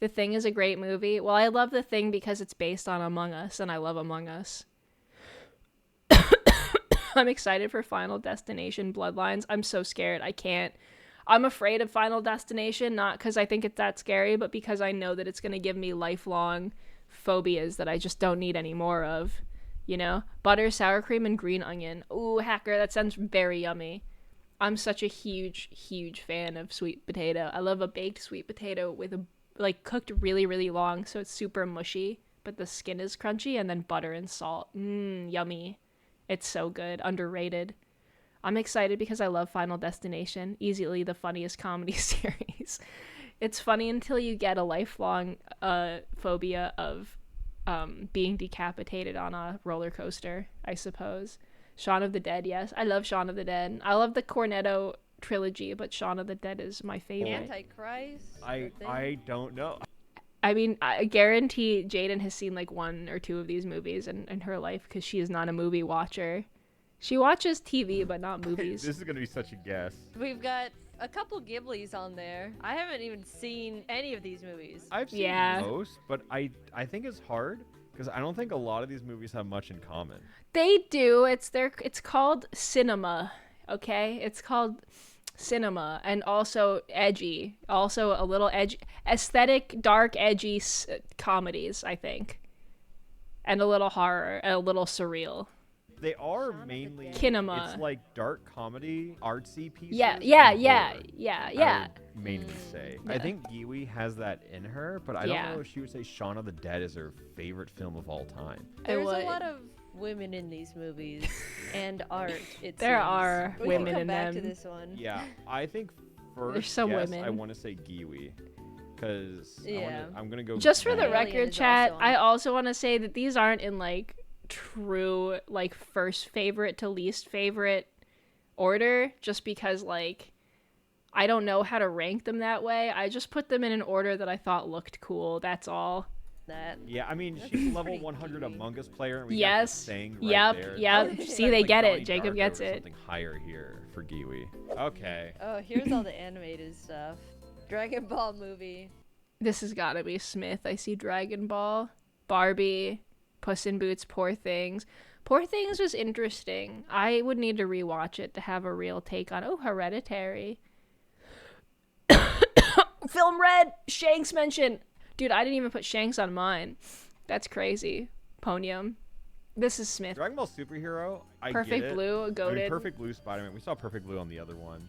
Speaker 1: The Thing is a great movie. Well, I love The Thing because it's based on Among Us, and I love Among Us. I'm excited for Final Destination Bloodlines. I'm so scared. I can't. I'm afraid of Final Destination, not because I think it's that scary, but because I know that it's going to give me lifelong phobias that I just don't need any more of. You know? Butter, sour cream, and green onion. Ooh, Hacker, that sounds very yummy. I'm such a huge, huge fan of sweet potato. I love a baked sweet potato with cooked really, really long, so it's super mushy, but the skin is crunchy, and then butter and salt. Yummy. It's so good. Underrated. I'm excited because I love Final Destination. Easily the funniest comedy series. It's funny until you get a lifelong phobia of being decapitated on a roller coaster, I suppose. Shaun of the Dead, yes. I love Shaun of the Dead. I love the Cornetto trilogy, but Shaun of the Dead is my favorite.
Speaker 3: Antichrist?
Speaker 2: I don't know.
Speaker 1: I mean, I guarantee Jaiden has seen like one or two of these movies in her life because she is not a movie watcher. She watches TV, but not movies.
Speaker 2: This is going to be such a guess.
Speaker 3: We've got a couple Ghiblis on there. I haven't even seen any of these movies.
Speaker 2: I've seen most, but I think it's hard because I don't think a lot of these movies have much in common.
Speaker 1: They do. It's called cinema, okay? It's called cinema, and also edgy. Also a little edgy, aesthetic, dark, edgy comedies, I think. And a little horror, and a little surreal.
Speaker 2: They are mainly
Speaker 1: Kinema.
Speaker 2: It's like dark comedy, artsy pieces.
Speaker 1: Yeah.
Speaker 2: I would mainly say.
Speaker 1: Yeah.
Speaker 2: I think Giwi has that in her, but I don't know if she would say Shaun of the Dead is her favorite film of all time.
Speaker 3: There's a lot of women in these movies and art.
Speaker 1: There are women in them.
Speaker 3: We can come back to this one.
Speaker 2: Yeah, I think first
Speaker 1: There's some women.
Speaker 2: I want to say Giwi. Because I'm going to go...
Speaker 1: Just for the
Speaker 3: Alien
Speaker 1: record,
Speaker 3: is
Speaker 1: chat,
Speaker 3: also on.
Speaker 1: I also want to say that these aren't in like true like first favorite to least favorite order, just because like I don't know how to rank them that way. I just put them in an order that I thought looked cool. That's all.
Speaker 2: Yeah, I mean, she's level 100 Among Us player, and we got the saying right
Speaker 1: yep,
Speaker 2: there.
Speaker 1: Yep. See, they get it. Jacob gets it.
Speaker 2: Something higher here for Giwi. Okay.
Speaker 3: Oh, here's all the animated stuff. Dragon Ball movie.
Speaker 1: This has got to be Smith. I see Dragon Ball, Barbie, Puss in Boots, Poor Things. Poor Things was interesting. I would need to rewatch it to have a real take on. Oh, Hereditary. Film Red. Shanks mention. Dude, I didn't even put Shanks on mine. That's crazy. Ponium. This is Smith.
Speaker 2: Dragon Ball Superhero. I
Speaker 1: Perfect
Speaker 2: get it.
Speaker 1: Blue, goated.
Speaker 2: I mean, Perfect Blue Spider-Man. We saw Perfect Blue on the other one.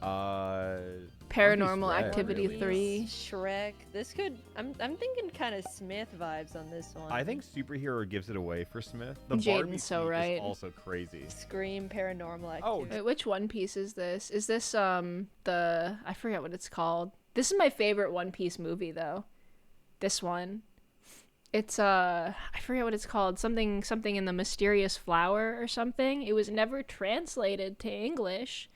Speaker 1: Paranormal
Speaker 2: Red,
Speaker 1: Activity
Speaker 2: really.
Speaker 1: 3.
Speaker 3: Shrek. This could. I'm thinking kind of Smith vibes on this one.
Speaker 2: I think superhero gives it away for Smith. The
Speaker 1: Jaiden's
Speaker 2: Barbie
Speaker 1: so
Speaker 2: suite
Speaker 1: right.
Speaker 2: is also crazy.
Speaker 3: Scream, Paranormal
Speaker 2: Oh,
Speaker 3: Activity.
Speaker 1: Wait, which One Piece is this? Is this the I forget what it's called. This is my favorite One Piece movie though. This one. It's I forget what it's called. Something in the Mysterious Flower or something. It was never translated to English.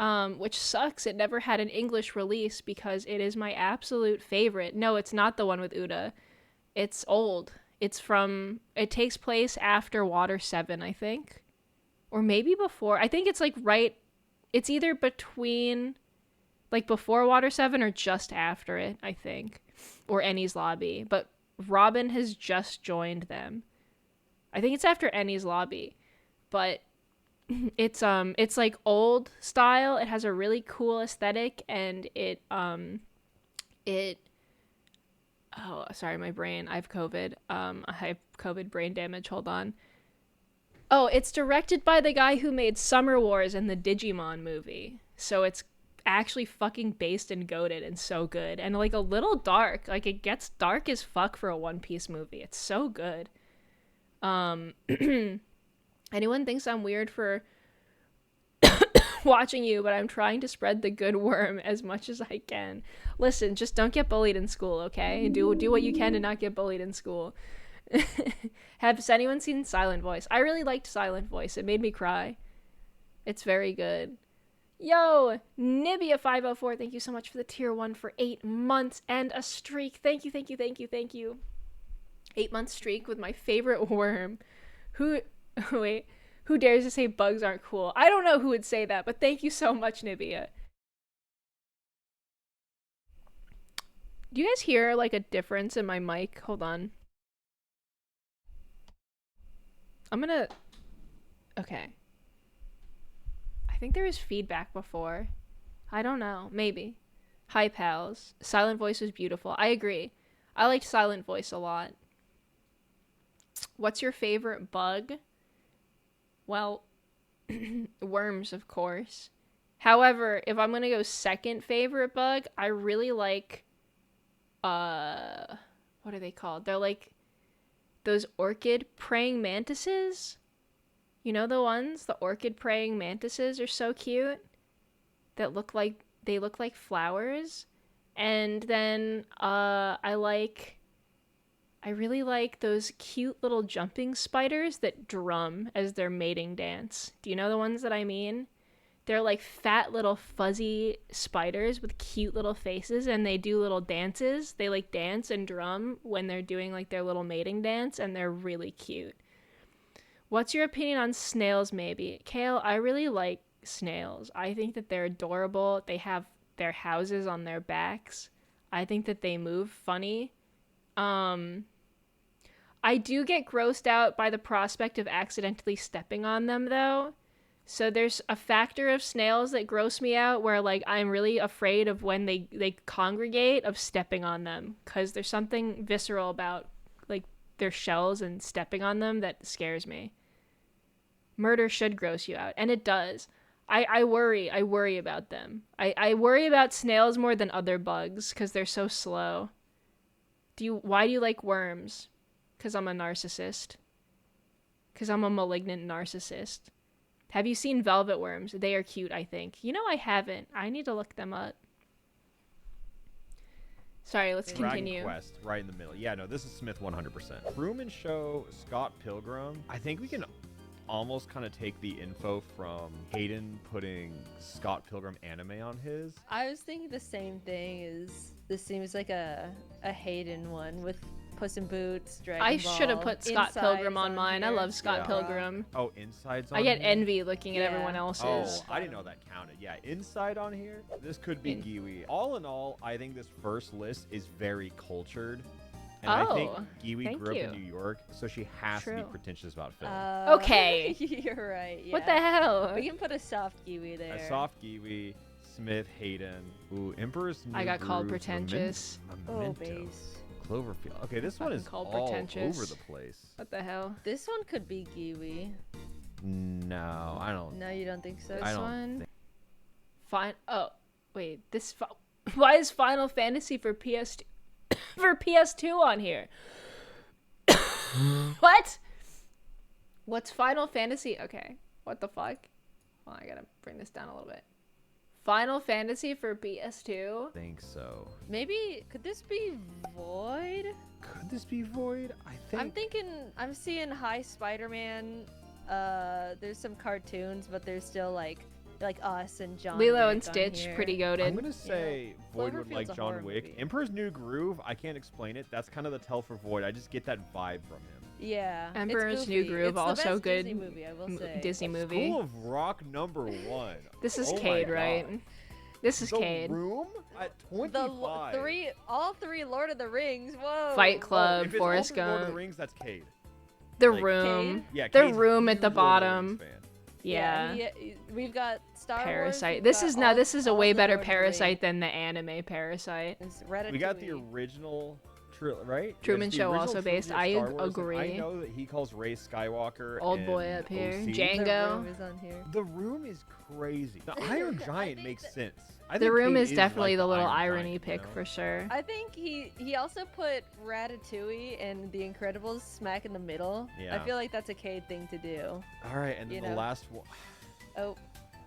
Speaker 1: Which sucks. It never had an English release because it is my absolute favorite. No, it's not the one with Uda. It's old. It takes place after Water 7, I think. Or maybe before. I think it's like it's either between, like before Water 7 or just after it, I think. Or Ennie's Lobby. But Robin has just joined them. I think it's after Ennie's Lobby. But it's like old style. It has a really cool aesthetic, and oh, sorry, my brain. I have COVID. I have COVID brain damage. Hold on. Oh, it's directed by the guy who made Summer Wars and the Digimon movie. So it's actually fucking based and goated and so good. And like a little dark. Like it gets dark as fuck for a One Piece movie. It's so good. Anyone thinks I'm weird for watching you, but I'm trying to spread the good worm as much as I can. Listen, just don't get bullied in school, okay? Do what you can to not get bullied in school. Has anyone seen Silent Voice? I really liked Silent Voice. It made me cry. It's very good. Yo, Nibia504, thank you so much for the tier 1 for 8 months and a streak. Thank you. 8-month streak with my favorite worm. Wait, who dares to say bugs aren't cool? I don't know who would say that, but thank you so much, Nibia. Do you guys hear like a difference in my mic? Hold on. Okay. I think there was feedback before. I don't know. Maybe. Hi, pals. Silent Voice was beautiful. I agree. I liked Silent Voice a lot. What's your favorite bug? Well, worms, of course. However, if I'm gonna go second favorite bug, I really like, what are they called? They're like those orchid praying mantises. You know the ones? The orchid praying mantises are so cute. They look like flowers. And then, I really like those cute little jumping spiders that drum as their mating dance. Do you know the ones that I mean? They're like fat little fuzzy spiders with cute little faces, and they do little dances. They like dance and drum when they're doing like their little mating dance, and they're really cute. What's your opinion on snails, maybe? Kale, I really like snails. I think that they're adorable. They have their houses on their backs. I think that they move funny. I do get grossed out by the prospect of accidentally stepping on them, though. So there's a factor of snails that gross me out where, like, I'm really afraid of when they congregate of stepping on them. Because there's something visceral about, like, their shells and stepping on them that scares me. Murder should gross you out. And it does. I worry about them. I worry about snails more than other bugs because they're so slow. Why do you like worms? Because I'm a narcissist. Because I'm a malignant narcissist. Have you seen velvet worms? They are cute, I think. You know, I haven't. I need to look them up. Sorry, let's continue.
Speaker 2: Dragon Quest, right in the middle. Yeah, no, this is Smith 100%. Truman Show, Scott Pilgrim. I think we can almost kind of take the info from Hayden putting Scott Pilgrim anime on his.
Speaker 3: I was thinking the same thing. This seems like a Hayden one with Puss in Boots, Dragon Ball.
Speaker 1: I should have put Scott Pilgrim on mine. I
Speaker 3: here.
Speaker 1: love Scott Pilgrim.
Speaker 2: Oh, Inside's on
Speaker 1: I get
Speaker 2: here?
Speaker 1: envy looking at everyone
Speaker 3: Yeah.
Speaker 1: else's.
Speaker 2: Oh, I didn't know that counted. Yeah, Inside on here. This could be Giwi. All in all, I think this first list is very cultured. And I think Giwi
Speaker 1: thank
Speaker 2: grew up in
Speaker 1: you.
Speaker 2: New York, so she has to be
Speaker 1: True.
Speaker 2: pretentious about film.
Speaker 1: Okay.
Speaker 3: You're right. Yeah.
Speaker 1: What the hell?
Speaker 3: We can put a soft Giwi there.
Speaker 2: A soft Giwi, Smith, Hayden. Ooh, Emperor's New
Speaker 1: I got called
Speaker 2: Groove,
Speaker 1: pretentious.
Speaker 3: Oh,
Speaker 2: Memento,
Speaker 3: base.
Speaker 2: Cloverfield. Okay, this one
Speaker 1: Fucking
Speaker 2: is
Speaker 1: called
Speaker 2: all
Speaker 1: pretentious.
Speaker 2: over the place.
Speaker 1: What the hell?
Speaker 3: This one could be Giwi.
Speaker 2: No, I don't.
Speaker 3: No, you don't think so?
Speaker 2: I don't
Speaker 1: one?
Speaker 2: think.
Speaker 1: Fine. Oh, wait. Why is Final Fantasy for PS2 for PS2 on here? What? What's Final Fantasy? Okay. What the fuck? Well, I gotta bring this down a little bit. Final Fantasy for PS2?
Speaker 2: I think so.
Speaker 3: Maybe could this be Void?
Speaker 2: Could this be Void?
Speaker 3: I'm thinking I'm seeing High Spider-Man. There's some cartoons, but there's still like us and John
Speaker 1: Lilo
Speaker 3: Wick
Speaker 1: and
Speaker 3: on
Speaker 1: Stitch,
Speaker 3: here.
Speaker 1: pretty goated.
Speaker 2: I'm gonna say Void would
Speaker 3: Cloverfield's
Speaker 2: like
Speaker 3: a
Speaker 2: John
Speaker 3: horror
Speaker 2: Wick.
Speaker 3: movie.
Speaker 2: Emperor's New Groove, I can't explain it. That's kind of the tell for Void. I just get that vibe from him.
Speaker 3: Yeah. it's
Speaker 1: Emperor's New
Speaker 3: goofy.
Speaker 1: Groove,
Speaker 3: It's the
Speaker 1: also
Speaker 3: best
Speaker 1: good
Speaker 3: Disney movie, I will say.
Speaker 1: Disney movie.
Speaker 2: School of Rock #1.
Speaker 1: This is
Speaker 2: Oh my
Speaker 1: Cade, right?
Speaker 2: God.
Speaker 1: This is
Speaker 2: The
Speaker 1: Cade.
Speaker 2: Room at 25.
Speaker 3: All three Lord of the Rings. Whoa.
Speaker 1: Fight Club,
Speaker 2: If it's
Speaker 1: Forrest
Speaker 2: also Lord of the
Speaker 1: Gump.
Speaker 2: Rings, that's Cade.
Speaker 1: The
Speaker 2: Like,
Speaker 1: Room.
Speaker 3: Cade?
Speaker 2: Yeah,
Speaker 1: The
Speaker 2: Cade's a
Speaker 1: Room at the
Speaker 2: huge Lord of the
Speaker 1: bottom.
Speaker 2: Rings fan.
Speaker 1: Yeah.
Speaker 3: We've got Star Wars.
Speaker 1: Parasite.
Speaker 3: we've
Speaker 1: This
Speaker 3: got
Speaker 1: is now.
Speaker 3: all-
Speaker 1: This is a
Speaker 3: all
Speaker 1: way
Speaker 3: the
Speaker 1: better
Speaker 3: Lord of the
Speaker 1: Parasite than the anime Parasite.
Speaker 3: Rings.
Speaker 2: We got the
Speaker 3: Ratatouille.
Speaker 2: original, right?
Speaker 1: Truman
Speaker 2: There's the
Speaker 1: Show
Speaker 2: original
Speaker 1: also based.
Speaker 2: trilogy
Speaker 1: I
Speaker 2: of Star Wars, and
Speaker 1: agree.
Speaker 2: I know that he calls Rey Skywalker
Speaker 1: Old
Speaker 2: and
Speaker 1: boy up here.
Speaker 2: OC.
Speaker 3: The
Speaker 1: Django.
Speaker 3: Room is on here.
Speaker 2: The Room is crazy. The Iron Giant makes sense. I
Speaker 1: The
Speaker 2: think
Speaker 1: Room
Speaker 2: Cade
Speaker 1: is definitely
Speaker 2: like
Speaker 1: the little
Speaker 2: Iron
Speaker 1: irony
Speaker 2: Giant,
Speaker 1: pick
Speaker 2: you know?
Speaker 1: for sure.
Speaker 3: I think he also put Ratatouille and The Incredibles smack in the middle. I
Speaker 2: Yeah.
Speaker 3: feel like that's a Cade thing to do.
Speaker 2: All right, and then
Speaker 3: You
Speaker 2: the
Speaker 3: know.
Speaker 2: last one.
Speaker 3: Oh,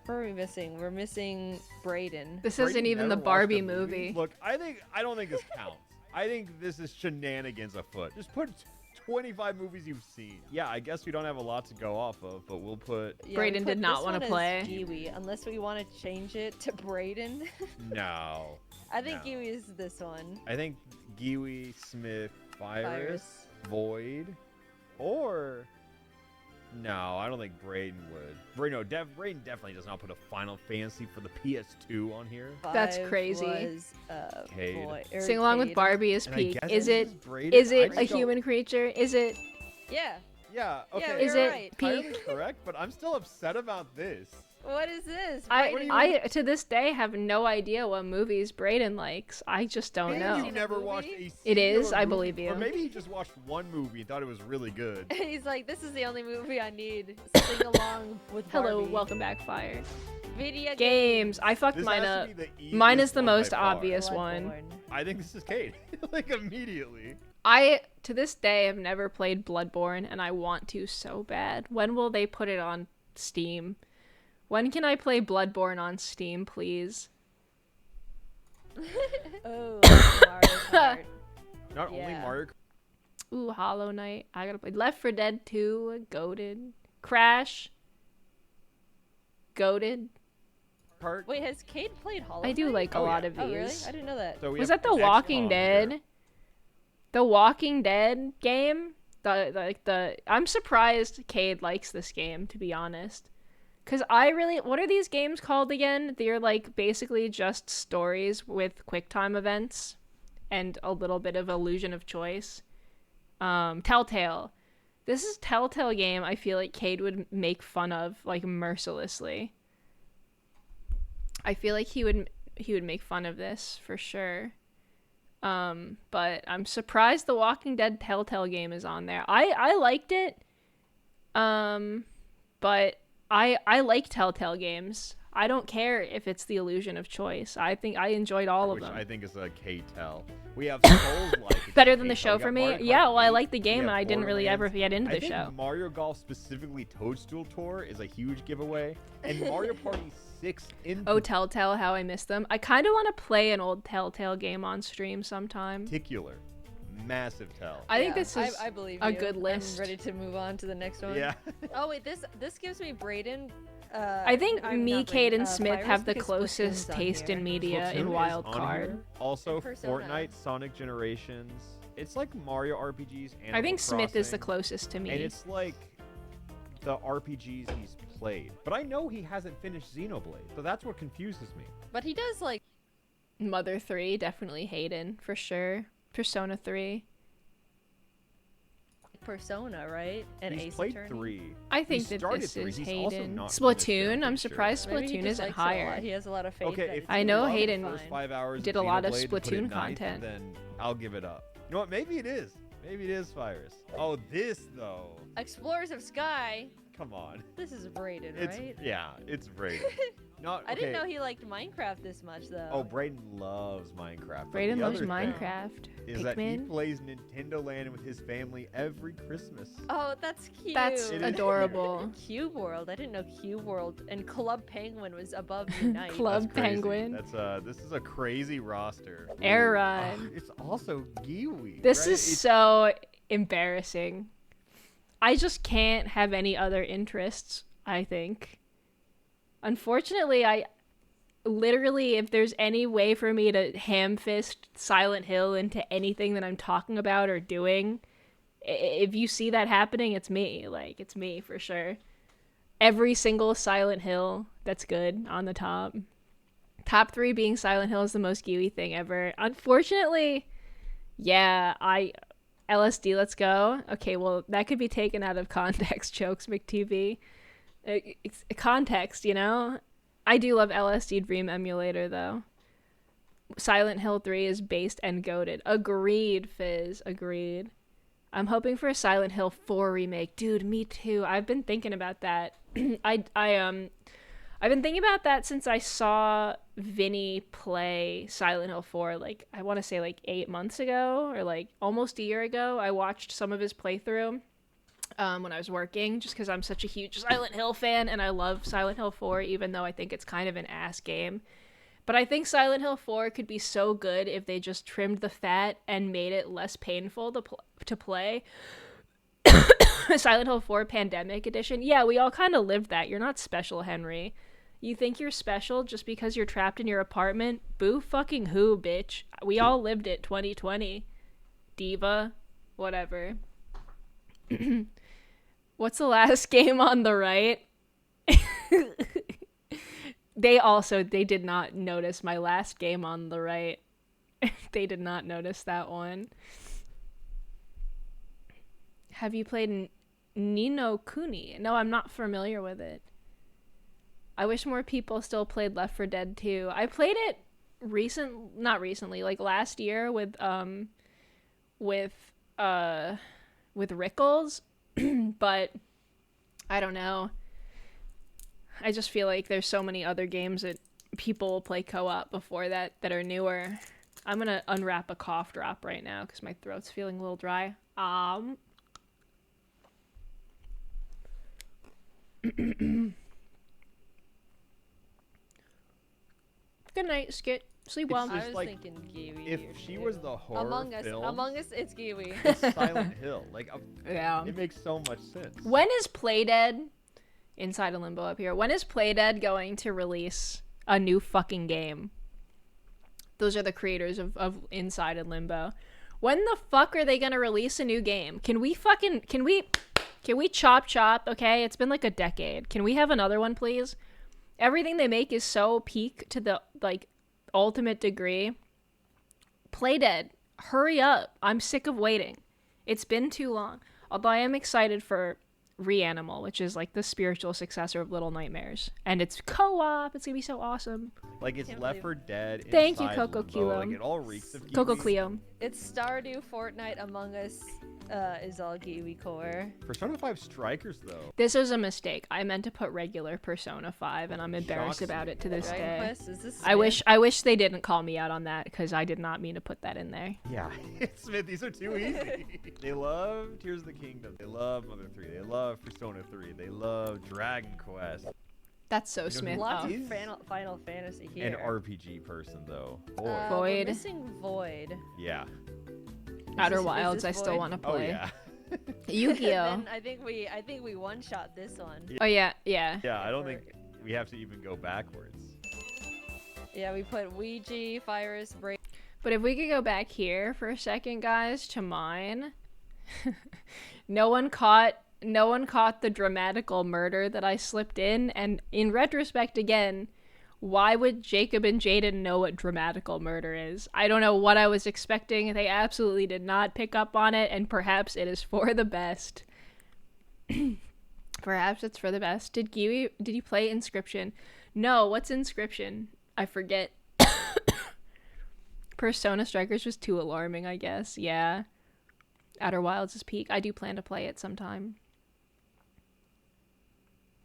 Speaker 3: who are we missing? We're missing Braden.
Speaker 1: This isn't
Speaker 2: Brady
Speaker 1: even the
Speaker 2: never watched
Speaker 1: Barbie
Speaker 2: a
Speaker 1: movie.
Speaker 2: Look, I don't think this counts. I think this is shenanigans afoot. Just put 25 movies you've seen. Yeah, I guess we don't have a lot to go off of, but we'll put
Speaker 3: Yeah, we
Speaker 1: Braden
Speaker 3: put
Speaker 1: did not
Speaker 3: this
Speaker 1: wanna
Speaker 3: one as
Speaker 1: play.
Speaker 3: Giwi, unless we want to change it to Braden.
Speaker 2: no.
Speaker 3: I think
Speaker 2: No.
Speaker 3: Giwi is this one.
Speaker 2: I think Giwi, Smith, Virus,
Speaker 3: Virus.
Speaker 2: Void, or no, I don't think Braden would. Braden definitely does not put a Final Fantasy for the PS2 on here.
Speaker 1: That's
Speaker 3: Five
Speaker 1: crazy.
Speaker 3: Was,
Speaker 2: Cade.
Speaker 1: Sing along with
Speaker 3: Cade.
Speaker 1: Barbie is
Speaker 2: And I
Speaker 1: peak.
Speaker 2: guess
Speaker 1: Is
Speaker 2: this
Speaker 1: it?
Speaker 2: Braden.
Speaker 1: Is
Speaker 2: I
Speaker 1: it
Speaker 2: just
Speaker 1: a
Speaker 2: don't-
Speaker 1: human creature? Is it?
Speaker 3: Yeah.
Speaker 2: Yeah. Okay.
Speaker 3: Yeah,
Speaker 1: Is
Speaker 3: you're
Speaker 1: it
Speaker 3: right.
Speaker 2: entirely
Speaker 1: peak?
Speaker 2: correct, but I'm still upset about this.
Speaker 3: What is this?
Speaker 1: I
Speaker 3: Braden-
Speaker 1: to this day have no idea what movies Braden likes. I just don't
Speaker 2: Maybe
Speaker 1: know.
Speaker 2: you've never watched a
Speaker 3: Movie?
Speaker 1: It is,
Speaker 2: singular
Speaker 1: I
Speaker 2: movie,
Speaker 1: believe you.
Speaker 2: Or maybe he just watched one movie and thought it was really good.
Speaker 3: He's like, this is the only movie I need. Sing along with
Speaker 1: Hello,
Speaker 3: Barbie.
Speaker 1: welcome back, Fire.
Speaker 3: Video
Speaker 1: Games. I fucked
Speaker 2: This
Speaker 1: mine
Speaker 2: has
Speaker 1: up.
Speaker 2: to be the
Speaker 1: Mine
Speaker 2: easiest
Speaker 1: is the
Speaker 2: one by
Speaker 1: most
Speaker 2: far.
Speaker 1: obvious one.
Speaker 3: Bloodborne.
Speaker 2: I think this is Cade. Like immediately.
Speaker 1: I to this day have never played Bloodborne and I want to so bad. When will they put it on Steam? When can I play Bloodborne on Steam, please?
Speaker 3: Oh, Mario Kart.
Speaker 2: Not only
Speaker 3: Yeah.
Speaker 2: Mario
Speaker 1: Ooh, Hollow Knight. I gotta play Left 4 Dead 2, Goated. Crash. Goated.
Speaker 2: Kart.
Speaker 3: Wait, has Cade played Hollow
Speaker 1: I do
Speaker 3: Knight?
Speaker 1: like a
Speaker 2: Oh,
Speaker 1: lot
Speaker 2: yeah.
Speaker 1: of
Speaker 3: Oh, really?
Speaker 1: these.
Speaker 3: I didn't know that.
Speaker 2: So we
Speaker 1: Was
Speaker 2: have
Speaker 1: that The Walking
Speaker 2: XCOM
Speaker 1: Dead?
Speaker 2: here.
Speaker 1: The Walking Dead game? I'm surprised Cade likes this game, to be honest. Cause what are these games called again? They're like basically just stories with QuickTime events and a little bit of illusion of choice. Telltale. This is Telltale game I feel like Cade would make fun of like mercilessly. I feel like he would make fun of this for sure. But I'm surprised the Walking Dead Telltale game is on there. I liked it. But I like Telltale games. I don't care if it's the illusion of choice. I think I enjoyed all of
Speaker 2: Which
Speaker 1: them.
Speaker 2: I think is a K-Tell. We have Souls-like.
Speaker 1: Better than the
Speaker 2: K-Tell.
Speaker 1: show
Speaker 2: We got
Speaker 1: for me?
Speaker 2: Mario Kart
Speaker 1: Yeah, well, I
Speaker 2: 8.
Speaker 1: like the game
Speaker 2: We
Speaker 1: and
Speaker 2: have
Speaker 1: I didn't really ever
Speaker 2: Borderlands.
Speaker 1: get into
Speaker 2: I
Speaker 1: the
Speaker 2: think
Speaker 1: show.
Speaker 2: Mario Golf, specifically Toadstool Tour, is a huge giveaway. And Mario Party 6 in
Speaker 1: Oh, Telltale, how I missed them. I kind of want to play an old Telltale game on stream sometime.
Speaker 2: particular. Massive tell.
Speaker 1: I think
Speaker 3: Yeah,
Speaker 1: this is
Speaker 3: I believe
Speaker 1: a
Speaker 3: you.
Speaker 1: good list.
Speaker 3: I'm ready to move on to the next one.
Speaker 2: Yeah.
Speaker 3: Oh wait, this gives me Braden.
Speaker 1: I think
Speaker 3: I'm
Speaker 1: me,
Speaker 3: not
Speaker 1: Cade,
Speaker 3: Braden,
Speaker 1: and Smith
Speaker 3: Virus
Speaker 1: have the
Speaker 3: because
Speaker 1: closest
Speaker 3: Splatoon's on
Speaker 1: taste
Speaker 3: here.
Speaker 1: in media in
Speaker 2: Splatoon is
Speaker 1: Wild
Speaker 2: on
Speaker 1: Card.
Speaker 2: here. Also,
Speaker 3: Persona.
Speaker 2: Fortnite, Sonic Generations. It's like Mario RPGs.
Speaker 1: I
Speaker 2: Animal
Speaker 1: think Smith is the
Speaker 2: Crossing,
Speaker 1: closest to
Speaker 2: And
Speaker 1: me.
Speaker 2: it's like the RPGs he's played. But I know he hasn't finished Xenoblade, so that's what confuses me.
Speaker 3: But he does like
Speaker 1: Mother 3, definitely Hayden, for sure. Persona 3.
Speaker 3: Persona, right? And
Speaker 2: He's
Speaker 3: Ace
Speaker 2: played
Speaker 3: Attorney.
Speaker 2: 3.
Speaker 1: I think
Speaker 2: He
Speaker 1: that
Speaker 2: started
Speaker 1: this
Speaker 2: 3.
Speaker 1: is
Speaker 2: He's also
Speaker 1: Hayden.
Speaker 2: not finished it,
Speaker 1: Splatoon, I'm
Speaker 2: pretty
Speaker 1: surprised
Speaker 3: Maybe he
Speaker 1: Splatoon
Speaker 3: just
Speaker 1: isn't
Speaker 3: likes it a lot.
Speaker 1: higher.
Speaker 3: He has a lot of faith.
Speaker 2: Okay,
Speaker 3: that
Speaker 2: if
Speaker 3: it's
Speaker 1: I
Speaker 2: you
Speaker 1: know
Speaker 2: love the
Speaker 1: Hayden
Speaker 2: first
Speaker 3: fine.
Speaker 2: 5 hours
Speaker 1: did
Speaker 2: of
Speaker 1: a lot of
Speaker 2: Xenoblade and put it
Speaker 1: Splatoon
Speaker 2: ninth,
Speaker 1: content.
Speaker 2: Then I'll give it up. You know what? Maybe it is. Maybe it is Virus. Oh, this though.
Speaker 3: Explorers of Sky.
Speaker 2: Come on.
Speaker 3: This is Braden,
Speaker 2: It's
Speaker 3: right?
Speaker 2: yeah, it's Braden. Not,
Speaker 3: I didn't
Speaker 2: okay.
Speaker 3: know he liked Minecraft this much, though.
Speaker 2: Oh, Brayden loves Minecraft. but
Speaker 1: Brayden
Speaker 2: the
Speaker 1: loves
Speaker 2: other thing
Speaker 1: Minecraft.
Speaker 2: Is that he
Speaker 1: Pikmin.
Speaker 2: plays Nintendo Land with his family every Christmas.
Speaker 3: Oh, that's cute.
Speaker 1: That's
Speaker 2: It is
Speaker 1: adorable.
Speaker 3: Cube World. I didn't know Cube World and Club Penguin was above Unite.
Speaker 1: Club
Speaker 2: That's crazy.
Speaker 1: Penguin.
Speaker 2: This is a crazy roster.
Speaker 1: Air
Speaker 2: Ooh,
Speaker 1: Ride.
Speaker 2: it's also Giwi.
Speaker 1: This
Speaker 2: right?
Speaker 1: is so embarrassing. I just can't have any other interests, I think. Unfortunately, I literally, if there's any way for me to ham fist Silent Hill into anything that I'm talking about or doing, if you see that happening, it's me. Like, it's me for sure. Every single Silent Hill that's good on the top. Top 3 being Silent Hill is the most Giwi thing ever. Unfortunately, yeah, LSD, let's go. Okay, well, that could be taken out of context, Chokes McTV. It's context, you know? I do love LSD Dream Emulator, though. Silent Hill 3 is based and goated. Agreed, Fizz. Agreed. I'm hoping for a Silent Hill 4 remake. Dude, me too. I've been thinking about that. I've been thinking about that since I saw Vinny play Silent Hill 4, like, I want to say, like, 8 months ago, or, like, almost a year ago. I watched some of his playthrough when I was working, just because I'm such a huge Silent Hill fan, and I love Silent Hill 4, even though I think it's kind of an ass game. But I think Silent Hill 4 could be so good if they just trimmed the fat and made it less painful to play. Silent Hill 4 Pandemic Edition. Yeah, we all kind of lived that. You're not special, Henry. You think you're special just because you're trapped in your apartment? Boo fucking who, bitch. We all lived it, 2020. Diva. Whatever. What's the last game on the right? They did not notice my last game on the right. They did not notice that one. Have you played Nino Kuni? No, I'm not familiar with it. I wish more people still played Left 4 Dead 2. I played it not recently, like last year with Rickles, but I don't know. I just feel like there's so many other games that people will play co-op before that are newer. I'm gonna unwrap a cough drop right now because my throat's feeling a little dry. Good night, Skit. Sleep well.
Speaker 2: It's
Speaker 3: I
Speaker 2: just
Speaker 3: was
Speaker 2: like,
Speaker 3: thinking Giwi.
Speaker 2: If she was the horror
Speaker 3: Among Us,
Speaker 2: film,
Speaker 3: Among Us, it's Giwi.
Speaker 2: it's Silent Hill. Like,
Speaker 1: Yeah.
Speaker 2: it makes so much sense.
Speaker 1: When is Playdead inside of Limbo up here? When is Playdead going to release a new fucking game? Those are the creators of Inside and Limbo. When the fuck are they gonna release a new game? Can we chop? Okay, it's been like a decade. Can we have another one, please? Everything they make is so peak to the like ultimate degree. Playdead, hurry up! I'm sick of waiting. It's been too long. Although I am excited for Reanimal, which is like the spiritual successor of Little Nightmares, and it's co-op. It's gonna be so awesome.
Speaker 2: Like, it's
Speaker 3: Can't
Speaker 2: Left
Speaker 3: believe-
Speaker 2: 4 Dead.
Speaker 1: Thank you,
Speaker 2: inside
Speaker 1: Coco
Speaker 2: Limbo,
Speaker 1: Kilo.
Speaker 2: Like, it all reeks of
Speaker 1: Coco
Speaker 2: Giwi.
Speaker 1: Cleo.
Speaker 3: It's Stardew, Fortnite, Among Us is all Giwi core.
Speaker 2: Persona 5 Strikers, though.
Speaker 1: This was a mistake. I meant to put regular Persona 5, and I'm embarrassed
Speaker 2: Shocks
Speaker 1: about
Speaker 2: me.
Speaker 1: it to this
Speaker 3: Dragon
Speaker 1: day.
Speaker 3: Quest, is this
Speaker 1: I
Speaker 3: Smith?
Speaker 1: wish they didn't call me out on that because I did not mean to put that in there.
Speaker 2: Yeah, Smith, these are too easy. They love Tears of the Kingdom. They love Mother 3. They love Persona 3. They love Dragon Quest.
Speaker 1: That's so
Speaker 2: know
Speaker 1: Smith.
Speaker 2: who
Speaker 3: Lots
Speaker 1: Oh.
Speaker 2: is-
Speaker 3: of Final Fantasy here.
Speaker 2: An RPG person, though. Boy.
Speaker 3: We're
Speaker 1: Void.
Speaker 3: missing Void.
Speaker 2: Yeah.
Speaker 1: Outer
Speaker 3: this- is
Speaker 1: Wilds,
Speaker 3: this
Speaker 1: I still
Speaker 3: Void?
Speaker 1: want to
Speaker 2: Oh,
Speaker 1: play.
Speaker 2: yeah.
Speaker 1: Yu-Gi-Oh.
Speaker 3: And then I think we one shot this one.
Speaker 1: Oh yeah, yeah.
Speaker 2: Yeah, I don't think we have to even go backwards.
Speaker 3: Yeah, we put Ouija, Virus, Break.
Speaker 1: But if we could go back here for a second, guys, to mine. No one caught the dramatical murder that I slipped in, and in retrospect again, why would Jacob and Jaiden know what dramatical murder is? I don't know what I was expecting. They absolutely did not pick up on it, and perhaps it is for the best. Perhaps it's for the best. Did you play Inscription? No, what's Inscription? I forget. Persona Strikers was too alarming, I guess. Yeah. Outer Wilds is peak. I do plan to play it sometime.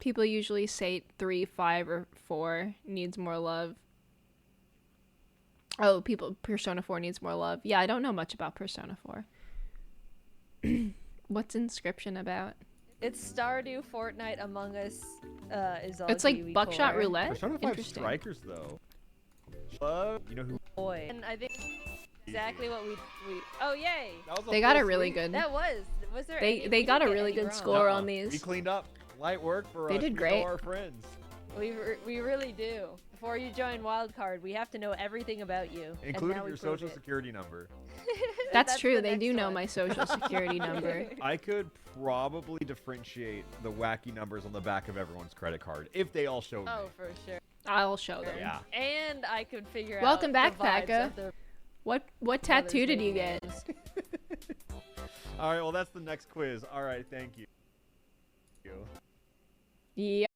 Speaker 1: People usually say 3, 5, or 4 needs more love. Oh, Persona 4 needs more love. Yeah, I don't know much about Persona 4. What's Inscription about?
Speaker 3: It's Stardew, Fortnite, Among Us, is all
Speaker 1: It's like
Speaker 3: Giwi
Speaker 1: Buckshot
Speaker 3: core.
Speaker 1: Roulette?
Speaker 2: Persona 5
Speaker 1: Interesting.
Speaker 2: Strikers, though. You know who?
Speaker 3: Boy. And I think exactly what we oh, yay!
Speaker 2: That was
Speaker 1: They got a
Speaker 2: full
Speaker 1: really
Speaker 2: sweep.
Speaker 1: good...
Speaker 3: That was there
Speaker 1: They
Speaker 3: any,
Speaker 1: they
Speaker 3: we
Speaker 1: got a
Speaker 3: didn't get
Speaker 1: really
Speaker 3: any
Speaker 1: good
Speaker 3: wrong.
Speaker 1: score on
Speaker 2: We
Speaker 1: these.
Speaker 2: cleaned up. Light work for
Speaker 1: They
Speaker 2: us.
Speaker 1: did
Speaker 2: We
Speaker 1: great.
Speaker 2: know our friends.
Speaker 3: We really do. Before you join WildCard, we have to know everything about you. and
Speaker 2: Including
Speaker 3: now we
Speaker 2: your
Speaker 3: prove
Speaker 2: social
Speaker 3: it.
Speaker 2: security number.
Speaker 1: That's true.
Speaker 3: the
Speaker 1: They do
Speaker 3: next
Speaker 1: know
Speaker 3: one.
Speaker 1: my social security number.
Speaker 2: I could probably differentiate the wacky numbers on the back of everyone's credit card if they all showed
Speaker 3: Oh,
Speaker 2: me.
Speaker 3: for sure.
Speaker 1: I'll show them.
Speaker 2: Yeah.
Speaker 3: And I could figure
Speaker 1: Welcome
Speaker 3: out
Speaker 1: back,
Speaker 3: the vibes
Speaker 1: Thaka.
Speaker 3: of the
Speaker 1: What
Speaker 3: Mother's
Speaker 1: tattoo did
Speaker 3: Day
Speaker 1: you get?
Speaker 3: games.
Speaker 2: All right, well, that's the next quiz. All right, thank you.
Speaker 1: Yeah.